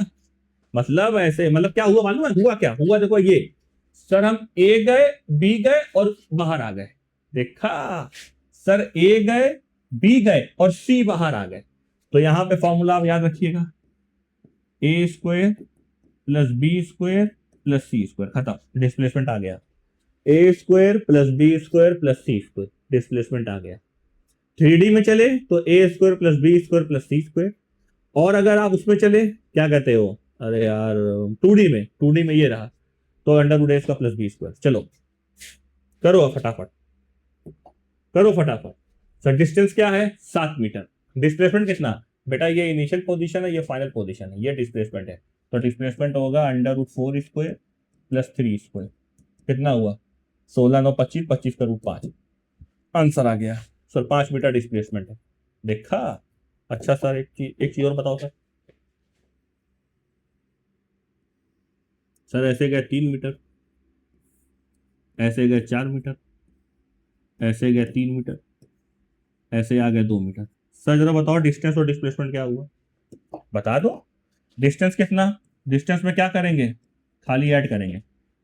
मतलब ऐसे, मतलब क्या हुआ मालूम है? हुआ क्या हुआ, देखो ये, सर हम ए गए, बी गए और बाहर आ गए। देखा, सर ए गए, बी गए और सी बाहर आ गए, तो यहां पे फॉर्मूला आप याद रखिएगा, A square plus B square plus C square, खत्म, डिस्प्लेसमेंट आ गया। A square plus B square plus C square, displacement आ गया। 3D में चले तो A square plus B square plus C square, और अगर आप उसमें चले, क्या कहते हो, अरे यार 2D में ये रहा, तो अंडर रूट ए का प्लस बी स्क्वायर। चलो करो फटाफट, करो फटाफट। सर डिस्टेंस क्या है? 7 मीटर। डिस्प्लेसमेंट कितना? बेटा ये इनिशियल पोजीशन है, ये फाइनल पोजीशन है, ये डिस्प्लेसमेंट है, तो डिस्प्लेसमेंट होगा under root 4 square plus 3 square. कितना हुआ? 16 9 25, 25 का रूट 5, आंसर आ गया। सर 5 मीटर डिस्प्लेसमेंट है। देखा? अच्छा सर एक चीज और बताओ सर। सर ऐसे गए 3 मीटर, ऐसे गए 4 मीटर, ऐसे गए 3 मीटर, ऐसे आ गए 2 मीटर। सर जरा बताओ डिस्टेंस और डिस्प्लेसमेंट क्या हुआ? बता दो। डिस्टेंस कितना? डिस्टेंस में क्या करेंगे? खाली ऐड करेंगे।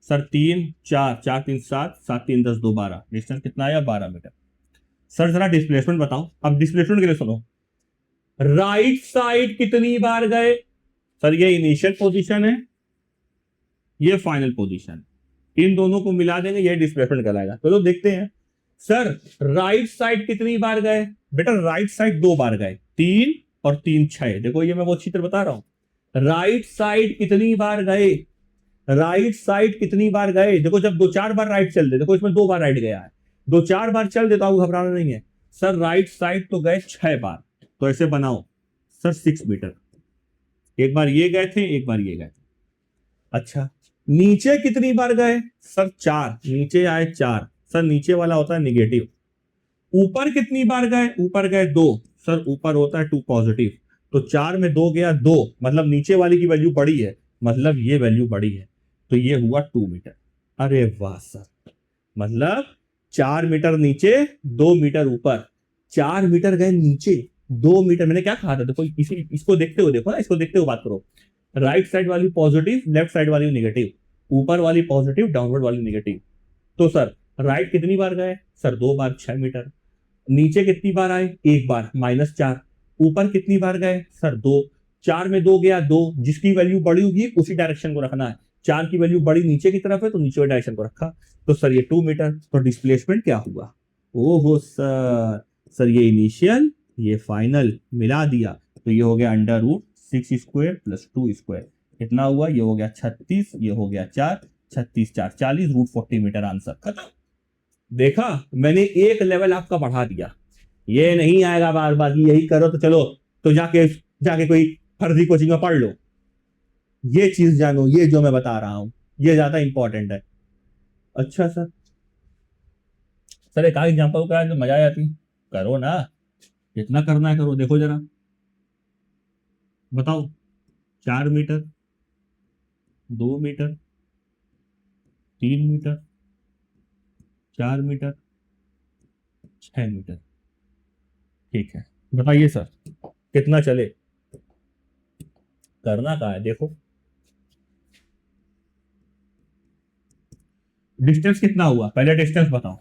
सर 3 4, 4 3 7, 7 3 10 2 12, डिस्टेंस कितना आया? 12 मीटर। सर जरा डिस्प्लेसमेंट बताओ। अब डिस्प्लेसमेंट के लिए सुनो, राइट साइड कितनी बार गए? सर ये इनिशियल पोजीशन है, ये फाइनल पोजीशन, इन दोनों को मिला देंगे, ये डिस्प्लेसमेंट कहलाएगा। चलो देखते हैं। सर राइट साइड कितनी बार गए? बेटा राइट साइड 2 बार गए, 3 और 3 6। देखो ये मैं वो चित्र बता रहा हूं, राइट साइड कितनी बार गए, राइट साइड कितनी बार गए? देखो जब 2 4 बार राइट चल दे, देखो इसमें 2 बार राइट गया है, 2 4 बार चल देता हूं, घबराना नहीं है। सर राइट साइड तो गए 6 बार, तो ऐसे बनाओ सर 6 मीटर, एक बार ये गए थे, एक बार ये गए थे। अच्छा नीचे कितनी बार गए सर? 4, नीचे आए 4, सर नीचे वाला होता है निगेटिव। ऊपर कितनी बार गए? ऊपर गए 2, सर ऊपर होता है 2 पॉजिटिव। तो 4 में 2 गया 2, मतलब नीचे वाली की वैल्यू बड़ी है, मतलब ये वैल्यू बड़ी है, तो ये हुआ 2 मीटर। अरे वाह सर, मतलब 4 मीटर नीचे 2 मीटर ऊपर, 4 मीटर गए नीचे 2 मीटर। मैंने क्या कहा था? देखो इसी इसको देखते हुए देखो ना, इसको देखते हुए बात करो। राइट साइड वाली पॉजिटिव, लेफ्ट साइड वाली नेगेटिव, ऊपर वाली पॉजिटिव, डाउनवर्ड वाली नेगेटिव। तो सर राइट कितनी बार गए? सर 2 बार, 6 मीटर। नीचे कितनी बार आए? 1 बार, -4। ऊपर कितनी बार गए? सर 2, 4 में 2 गया 2, जिसकी वैल्यू बड़ी होगी उसी डायरेक्शन को रखना है। 4 की वैल्यू बड़ी नीचे की तरफ है तो नीचे वाली डायरेक्शन को रखा। तो सर ये 2 मीटर। तो डिस्प्लेसमेंट क्या हुआ? ओहो सर, सर ये इनिशियल ये फाइनल मिला दिया, तो ये हो गया √6² + 2²। कितना हुआ? ये हो गया 36, ये हो गया 4, 36 4 40, √40 मीटर। आंसर खत्म। देखा, मैंने एक लेवल आपका बढ़ा दिया। ये नहीं आएगा बार बार यही करो तो चलो, तो जाके जाके कोई फर्जी कोचिंग में पढ़ लो। ये चीज जानो, ये जो मैं बता रहा हूं ये ज्यादा इंपॉर्टेंट है। अच्छा सर, सर एक आध एग्जाम्पल करा तो मजा आ जाती। करो ना, कितना करना है करो। देखो जरा, बताओ। 4 metre, 2 metre, 3 metre, 4 metre, 6 metre. ठीक है, बताइए सर कितना चले? करना क्या है देखो। डिस्टेंस कितना हुआ? पहले डिस्टेंस बताओ,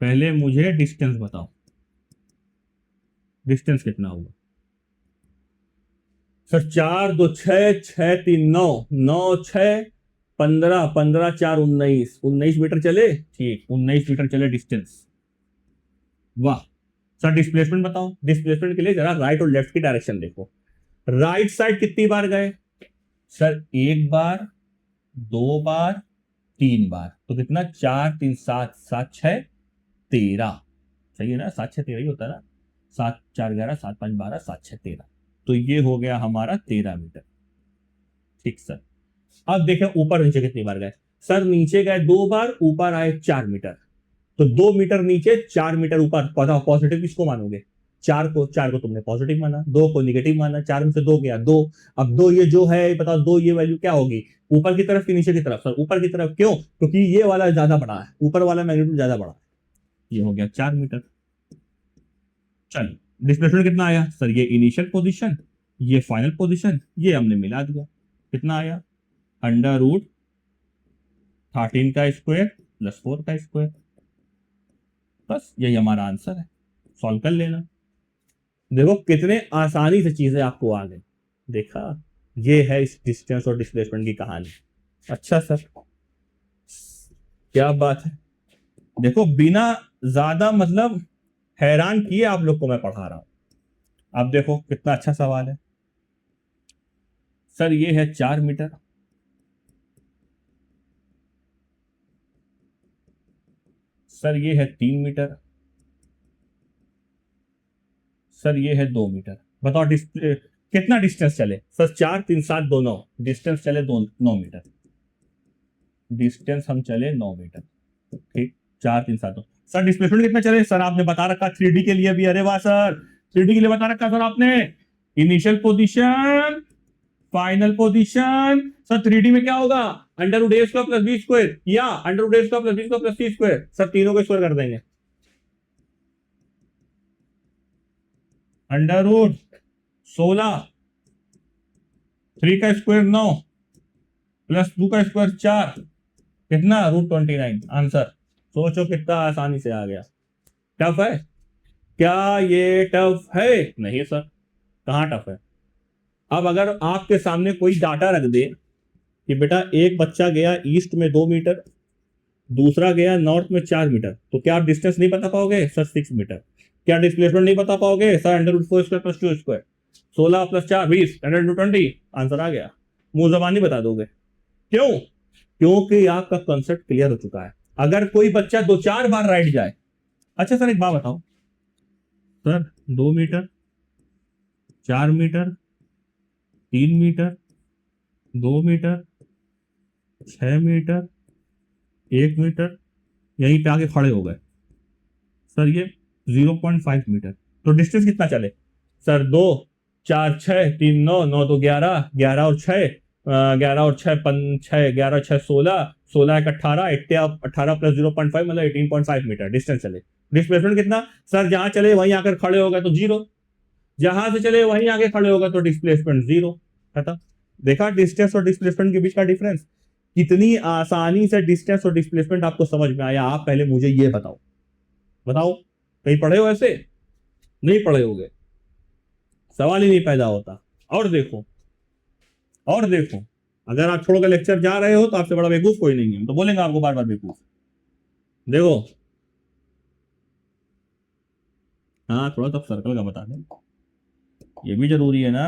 पहले मुझे डिस्टेंस बताओ। डिस्टेंस कितना हुआ? सर 4 2 6, 6 3 9, 9 6 15, 15 4 19, 19 मीटर चले। ठीक, 19 मीटर चले डिस्टेंस। वाह। सर डिस्प्लेसमेंट बताओ। डिस्प्लेसमेंट के लिए जरा राइट और लेफ्ट की डायरेक्शन देखो। राइट साइड कितनी बार गए? सर 1 बार, 2 बार, 3 बार। तो कितना? 4 3 7, 7 6 13। सही है ना? 7 6 13 ही होता है ना? 7 4 11, 7 5 12, 7 6 13। तो ये हो गया हमारा 13 मीटर। ठीक सर। अब देखें ऊपर नीचे कितनी बार गए। सर नीचे गए 2 बार, ऊपर आए 4 मीटर। तो 2 मीटर नीचे, 4 मीटर ऊपर। बताओ पॉजिटिव किसको मानोगे? 4 को तुमने पॉजिटिव माना, 2 को निगेटिव माना, 4 में से 2 गया 2। अब 2 ये जो है बताओ, 2 ये वैल्यू क्या होगी? ऊपर की तरफ कि नीचे की तरफ? सर ऊपर की तरफ। क्यों? क्योंकि ये वाला ज्यादा बड़ा है, ऊपर वाला मैग्नीट्यूड ज्यादा बड़ा है। ये हो गया 4 मीटर। चलो, डिस्प्लेसमेंट कितना आया? सर ये इनिशियल पोजीशन, ये फाइनल पोजीशन, ये हमने मिला दिया। कितना आया? √13 का स्क्वायर + 4 का स्क्वायर। बस यही हमारा आंसर है। सॉल्व कर लेना। देखो कितने आसानी से चीजें आपको आ गई। देखा, ये है इस डिस्टेंस और डिस्प्लेसमेंट की कहानी। अच्छा सर, क्या बात है। देखो बिना ज्यादा मतलब हैरान किए आप लोग को मैं पढ़ा रहा हूं। अब देखो कितना अच्छा सवाल है। सर ये है 4 मीटर, सर ये है 3 मीटर, सर ये है 2 मीटर। बताओ कितना डिस्टेंस चले? सर 4 3 7 2 9, डिस्टेंस चले 2 9 मीटर। डिस्टेंस हम चले 9 मीटर। ठीक, 4 3 7 2। सर डिस्प्लेसमेंट कितना चले? सर आपने बता रखा 3D के लिए भी। अरे वाह सर, 3D के लिए बता रखा सर आपने। Initial position, final position. Sir 3D में क्या होगा? √a² + b² या √a² + b² + c²। सर तीनों को स्क्वायर कर देंगे। √16, 3 का स्क्वायर 9, +2 का स्क्वायर 4, कितना? √29। आंसर सोचो कितना आसानी से आ गया। टफ है क्या? ये टफ है? नहीं सर, कहाँ टफ है। अब अगर आपके सामने कोई डाटा रख दे कि बेटा एक बच्चा गया ईस्ट में 2 मीटर, दूसरा गया नॉर्थ में 4 मीटर, तो क्या आप डिस्टेंस नहीं बता पाओगे? Sir 6 metre. क्या डिस्प्लेसमेंट नहीं बता पाओगे? सर √4² + 2²। 16 + 4 20, √20। आंसर आ गया। मुंह जबानी बता दोगे। क्यों? क्योंकि आपका कंसेप्ट क्लियर हो चुका है। अगर कोई बच्चा 2 4 बार राइट जाए। अच्छा सर एक बात बताओ, sir 2 metre, 4 metre, 3 metre, 2 metre, 6 metre, 1 metre, यहीं पे आके खड़े हो गए सर, ये 0.5 मीटर। तो डिस्टेंस कितना चले सर? 2 4 6 3 9, 9 तो 11, 11 और 6, 11 और 6 6, 11 6 16, 16 1 18, 18 प्लस 0.5 मतलब 18.5 मीटर डिस्टेंस चले। डिस्प्लेसमेंट कितना सर? जहां चले वहीं आकर खड़े हो गए तो जीरो, जहां से चले वहीं आगे खड़े होगा तो डिस्प्लेसमेंट जीरो। खत्म। देखा डिस्टेंस और डिस्प्लेसमेंट के बीच का डिफरेंस? कितनी आसानी से डिस्टेंस और डिस्प्लेसमेंट आपको समझ में आया। आप पहले मुझे ये बताओ, बताओ कहीं पढ़े हो ऐसे? नहीं पढ़े होगे, सवाल ही नहीं पैदा होता। और देखो, और देखो, अगर आप छोड़कर लेक्चर जा रहे हो तो आपसे बड़ा बेवकूफ कोई नहीं है, तो बोलेंगे आपको बार बार बेवकूफ। देखो, हाँ थोड़ा सा सर्कल का बता दें, ये भी जरूरी है ना।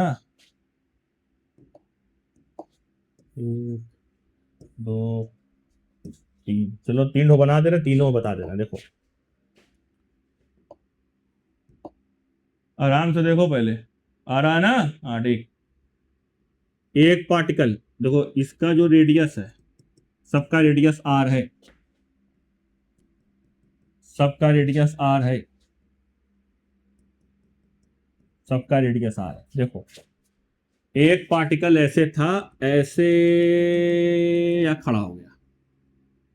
1 2 3, चलो 3 बना दे रहे, तीनों बता दे रहे। देखो आराम से देखो, पहले आ रहा है ना? हाँ ठीक। एक पार्टिकल, देखो इसका जो रेडियस है, सबका रेडियस आर है, सबका रेडियस आर है, सबका रेडियस आर है। देखो एक पार्टिकल ऐसे था, ऐसे या खड़ा हो गया,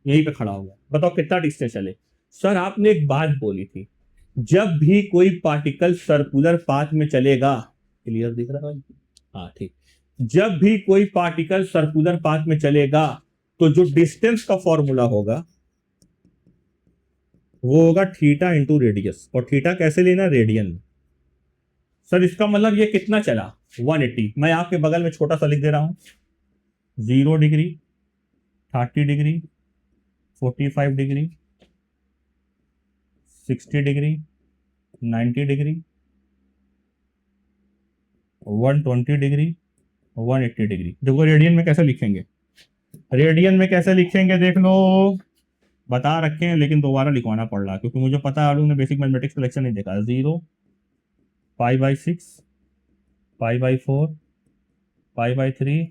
यहीं पे खड़ा हो गया, बताओ कितना डिस्टेंस चले? सर आपने एक बात बोली थी, जब भी कोई पार्टिकल सर्कुलर पाथ में चलेगा, क्लियर दिख रहा है? हाँ ठीक। जब भी कोई पार्टिकल सर्कुलर पाथ में चलेगा तो जो डिस्टेंस का फॉर्मूला होगा वो होगा थीटा इंटू रेडियस। और थीटा कैसे लेना? रेडियन में। सर इसका मतलब ये कितना चला? 180। मैं आपके बगल में छोटा सा लिख दे रहा हूं, 0 degree, 30 degree, 45 degree, 60 degree, 90 degree, 120 degree, 180 degree. देखो रेडियन में कैसे लिखेंगे, रेडियन में कैसे लिखेंगे देख लो, बता रखे हैं लेकिन दोबारा लिखवाना पड़ रहा है क्योंकि मुझे पता है आलू ने बेसिक मैथमेटिक्स का लेक्चर नहीं देखा। 0, π/6, π/4, π/3,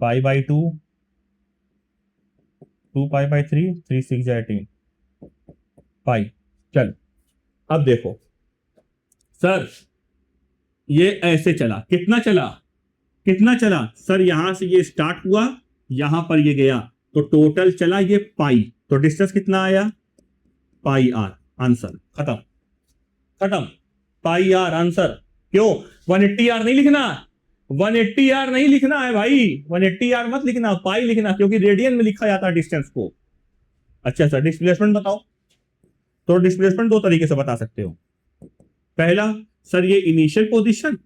π/2, 2π/3, 3 6 18 पाई। चल अब देखो सर, ये ऐसे चला, कितना चला, कितना चला सर? यहां से ये स्टार्ट हुआ, यहां पर ये गया, तो टोटल चला ये पाई। तो डिस्टेंस कितना आया? पाई आर। आंसर खत्म, खत्म। पाई आर आंसर। क्यों 180 आर नहीं लिखना? 180 आर नहीं लिखना है भाई, 180 आर मत लिखना, पाई लिखना, क्योंकि रेडियन में लिखा जाता है डिस्टेंस को। अच्छा सर डिस्प्लेसमेंट बताओ। तो डिस्प्लेसमेंट दो तरीके से बता सकते हो। पहला, सर ये इनिशियल पोजीशन,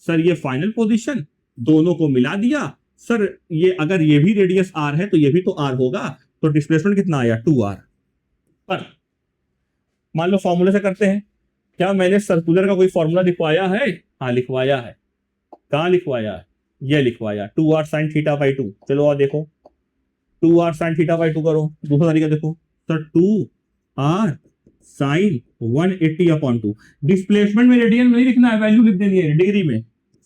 सर ये फाइनल पोजीशन, दोनों को मिला दिया। सर ये अगर ये भी रेडियस आर है तो ये भी तो आर होगा, तो डिस्प्लेसमेंट कितना आया? 2r। पर मान लो फॉर्मूले से करते हैं। क्या मैंने सर्कुलर का कोई फॉर्मूला लिखवाया है? हाँ लिखवाया है। कहाँ लिखवाया है? ये लिखवाया 2r साइन थीटा बाई 2। चलो और देखो, 2r साइन थीटा बाई 2 करो। दूसरा तरीका देखो सर, 2r साइन 180/2। डिस्प्लेसमेंट में रेडियन नहीं लिखना है, वैल्यू लिख देनी है डिग्री में।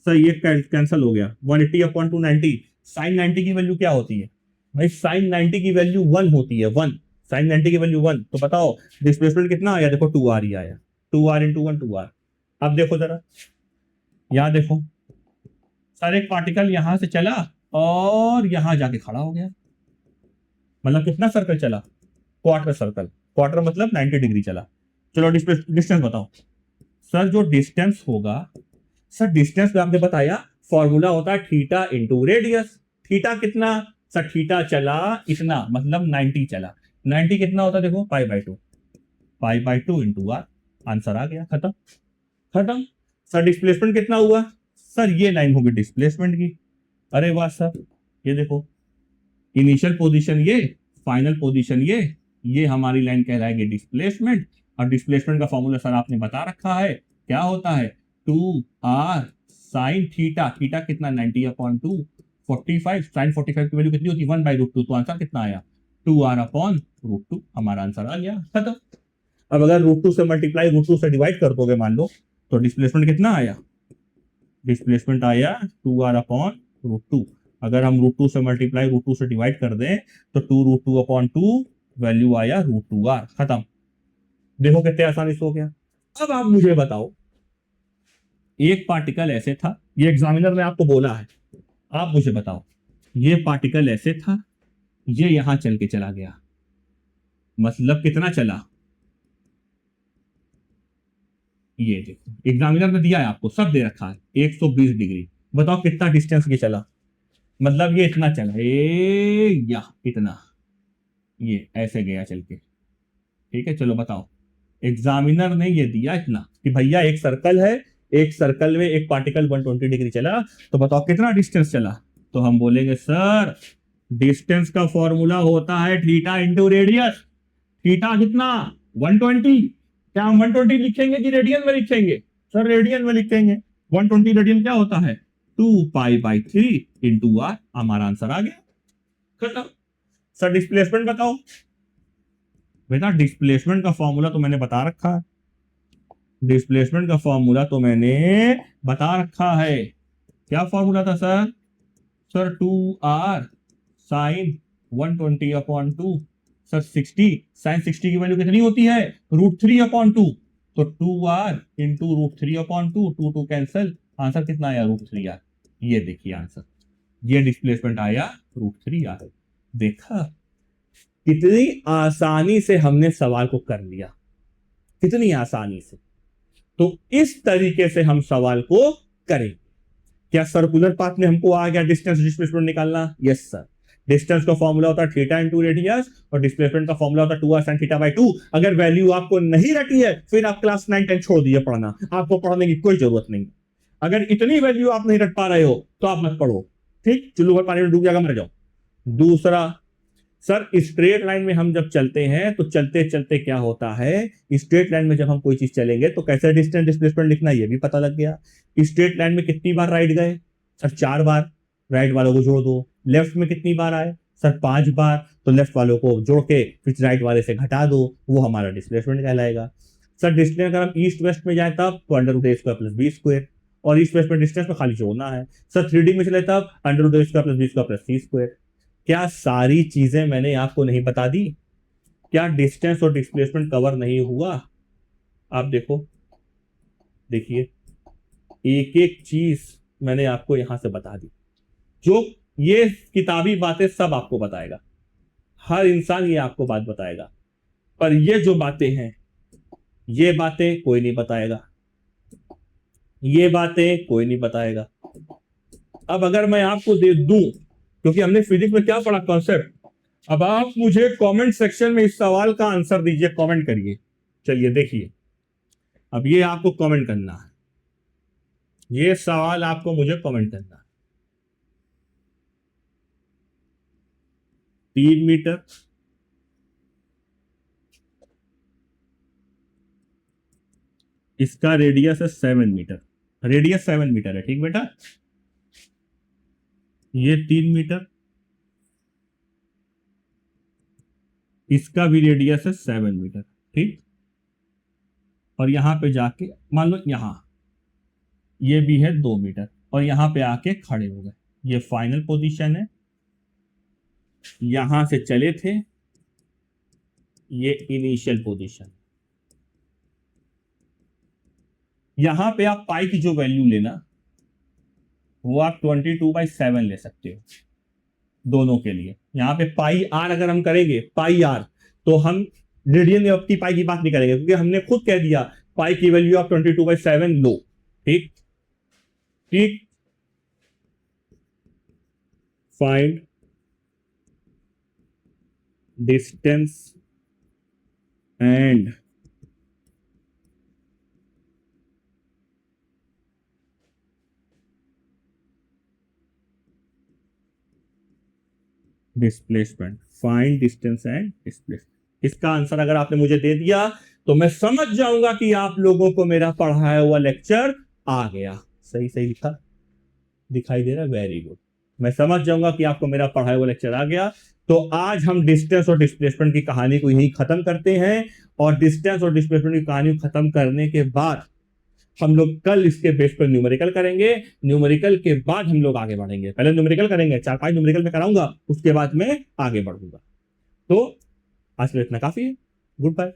सर ये कैंसिल हो गया, 180/2 90। साइन 90 की वैल्यू क्या होती है भाई? साइन 90 की वैल्यू 1 होती है, 1। साइन 90 की वैल्यू 1। तो बताओ डिस्प्लेसमेंट कितना आया? देखो 2r ही आया, 2r इंटू 1 2r। अब देखो जरा, यहां देखो सर, एक पार्टिकल यहां से चला और यहां जाके खड़ा हो गया, मतलब कितना सर्कल चला? Quarter circle. क्वार्टर मतलब 90 डिग्री चला। चलो डिस्टेंस बताओ। सर जो डिस्टेंस होगा, सर डिस्टेंस में आपने बताया फॉर्मूला होता है थीटा इंटू रेडियस। थीटा कितना? सर थीटा चला इतना, मतलब 90 चला। 90 कितना होता है? देखो π/2, π/2 इंटू आर। आंसर आ गया, खत्म, खत्म। सर डिस्प्लेसमेंट कितना हुआ? सर ये लाइन होगी डिस्प्लेसमेंट की। अरे वाह सर, ये देखो इनिशियल पोजीशन ये, फाइनल पोजीशन ये हमारी लाइन कहलाएगी डिस्प्लेसमेंट। और डिस्प्लेसमेंट का फॉर्मूला सर आपने बता रखा है, क्या होता है? 2r साइन थीटा, थीटा कितना? 90/2, 45। साइन 45 की वैल्यू कितनी होती है? 1/√2। तो आंसर कितना आया? 2r/√2। हमारा आंसर आ गया, खत्म। अब अगर √2 से मल्टीप्लाई, √2 से डिवाइड कर दोगे मान लो, तो डिस्प्लेसमेंट कितना आया? डिस्प्लेसमेंट आया 2r/√2। अगर हम √2 से मल्टीप्लाई √2 से डिवाइड कर दें तो 2√2/2 वैल्यू आया √2r, खत्म। देखो कितने आसानी से हो गया। अब आप मुझे बताओ, एक पार्टिकल ऐसे था, ये एग्जामिनर ने आपको बोला है, आप मुझे बताओ, ये पार्टिकल ऐसे था, ये यहां चल के चला गया, मतलब कितना चला, ये देखो एग्जामिनर ने दिया है आपको, सब दे रखा है 120 डिग्री, बताओ कितना डिस्टेंस ये चला, मतलब ये इतना चला, या इतना, ये ऐसे गया चल के, ठीक है। चलो बताओ, एग्जामिनर ने ये दिया इतना कि भैया एक सर्कल है, एक सर्कल में एक पार्टिकल 120 डिग्री चला, तो बताओ कितना डिस्टेंस चला। तो हम बोलेंगे सर डिस्टेंस का फॉर्मूला होता है थीटा इंटू रेडियस। थीटा कितना 120, क्या हम 120 लिखेंगे कि रेडियन में लिखेंगे? सर रेडियन में लिखेंगे। 120 रेडियन क्या होता है? 2π/3 इंटू आर। हमारा आंसर आ गया, खत्म। सर डिस्प्लेसमेंट बताओ। बेटा डिस्प्लेसमेंट का फॉर्मूला तो मैंने बता रखा है, डिस्प्लेसमेंट का फॉर्मूला तो मैंने बता रखा है। क्या फॉर्मूला था sir? Sir 2r sine 120/2। Sir 60 sine 60 की वैल्यू कितनी होती है? √3/2। तो 2r इंटू √3/2, 2 कैंसल, आंसर कितना आया? √3r। ये देखिए आंसर, ये डिस्प्लेसमेंट आया √3r। देखा कितनी आसानी से हमने सवाल को कर लिया, कितनी आसानी से। तो इस तरीके से हम सवाल को करेंगे। क्या सर्कुलर पाथ में हमको आ गया डिस्टेंस डिस्प्लेसमेंट निकालना? Yes sir. डिस्टेंस का फॉर्मूला होता है थीटा इंटू रेडियस और डिस्प्लेसमेंट का फॉर्मूला होता है 2r sin θ/2। अगर वैल्यू आपको नहीं रटी है फिर आप क्लास 9-10 छोड़ दीजिए पढ़ना, आपको पढ़ने की कोई जरूरत नहीं। अगर इतनी वैल्यू आप नहीं रट पा रहे हो तो आप मत पढ़ो, ठीक। चुल्लू भर पानी में डूब जाएगा, मर जाओ। दूसरा, सर स्ट्रेट लाइन में हम जब चलते हैं तो चलते चलते क्या होता है, स्ट्रेट लाइन में जब हम कोई चीज चलेंगे तो कैसे डिस्टेंस डिस्प्लेसमेंट लिखना ये भी पता लग गया। स्ट्रेट लाइन में कितनी बार राइट गए? सर 4 बार, राइट वालों को जोड़ दो। लेफ्ट में कितनी बार आए? सर 5 बार, तो लेफ्ट वालों को जोड़ के फिर राइट वाले से घटा दो, वो हमारा डिस्प्लेसमेंट कहलाएगा। सर डिस्टेंस अगर हम ईस्ट वेस्ट में जाए तब तो √a² + b², और ईस्ट वेस्ट में डिस्टेंस में खाली जोड़ना है। सर 3D में चले तब √a² + b² + c²। क्या सारी चीजें मैंने आपको नहीं बता दी? क्या डिस्टेंस और डिस्प्लेसमेंट कवर नहीं हुआ? आप देखो, देखिए एक एक चीज मैंने आपको यहां से बता दी। जो ये किताबी बातें सब आपको बताएगा, हर इंसान ये आपको बात बताएगा, पर ये जो बातें हैं ये बातें कोई नहीं बताएगा, ये बातें कोई नहीं बताएगा। अब अगर मैं आपको दे दूं, क्योंकि हमने फिजिक्स में क्या पढ़ा? कॉन्सेप्ट। अब आप मुझे कमेंट सेक्शन में इस सवाल का आंसर दीजिए, कमेंट करिए। चलिए देखिए, अब ये आपको कमेंट करना है, ये सवाल आपको मुझे कमेंट करना है। 3 मीटर, इसका रेडियस है 7 मीटर, रेडियस 7 मीटर है, ठीक बेटा। ये 3 मीटर, इसका भी रेडियस है 7 मीटर, ठीक। और यहां पे जाके मान लो यहां ये भी है 2 मीटर, और यहां पे आके खड़े हो गए। ये फाइनल पोजीशन है, यहां से चले थे, ये इनिशियल पोजीशन। यहां पे आप पाई की जो वैल्यू लेना वो आप 22/7 ले सकते हो दोनों के लिए। यहां पे पाई आर अगर हम करेंगे, पाई आर, तो हम रेडियन ऑफ की पाई की बात नहीं करेंगे, क्योंकि हमने खुद कह दिया पाई की वैल्यू आप 22/7 लो, ठीक ठीक। Find distance and displacement, find distance and displacement. इसका आंसर अगर आपने मुझे दे दिया तो मैं समझ जाऊंगा कि आप लोगों को मेरा पढ़ाया हुआ लेक्चर आ गया। सही सही लिखा, दिखाई दे रहा है? Very good. मैं समझ जाऊंगा कि आपको मेरा पढ़ाया हुआ लेक्चर आ गया। तो आज हम डिस्टेंस और डिस्प्लेसमेंट की कहानी को यही खत्म करते हैं, और डिस्टेंस और डिस्प्लेसमेंट की कहानी खत्म करने के बाद हम लोग कल इसके बेस पर न्यूमेरिकल करेंगे। न्यूमेरिकल के बाद हम लोग आगे बढ़ेंगे। पहले न्यूमेरिकल करेंगे, 4-5 न्यूमेरिकल में कराऊंगा, उसके बाद मैं आगे बढ़ूंगा। तो आज के लिए इतना काफी है। Good bye.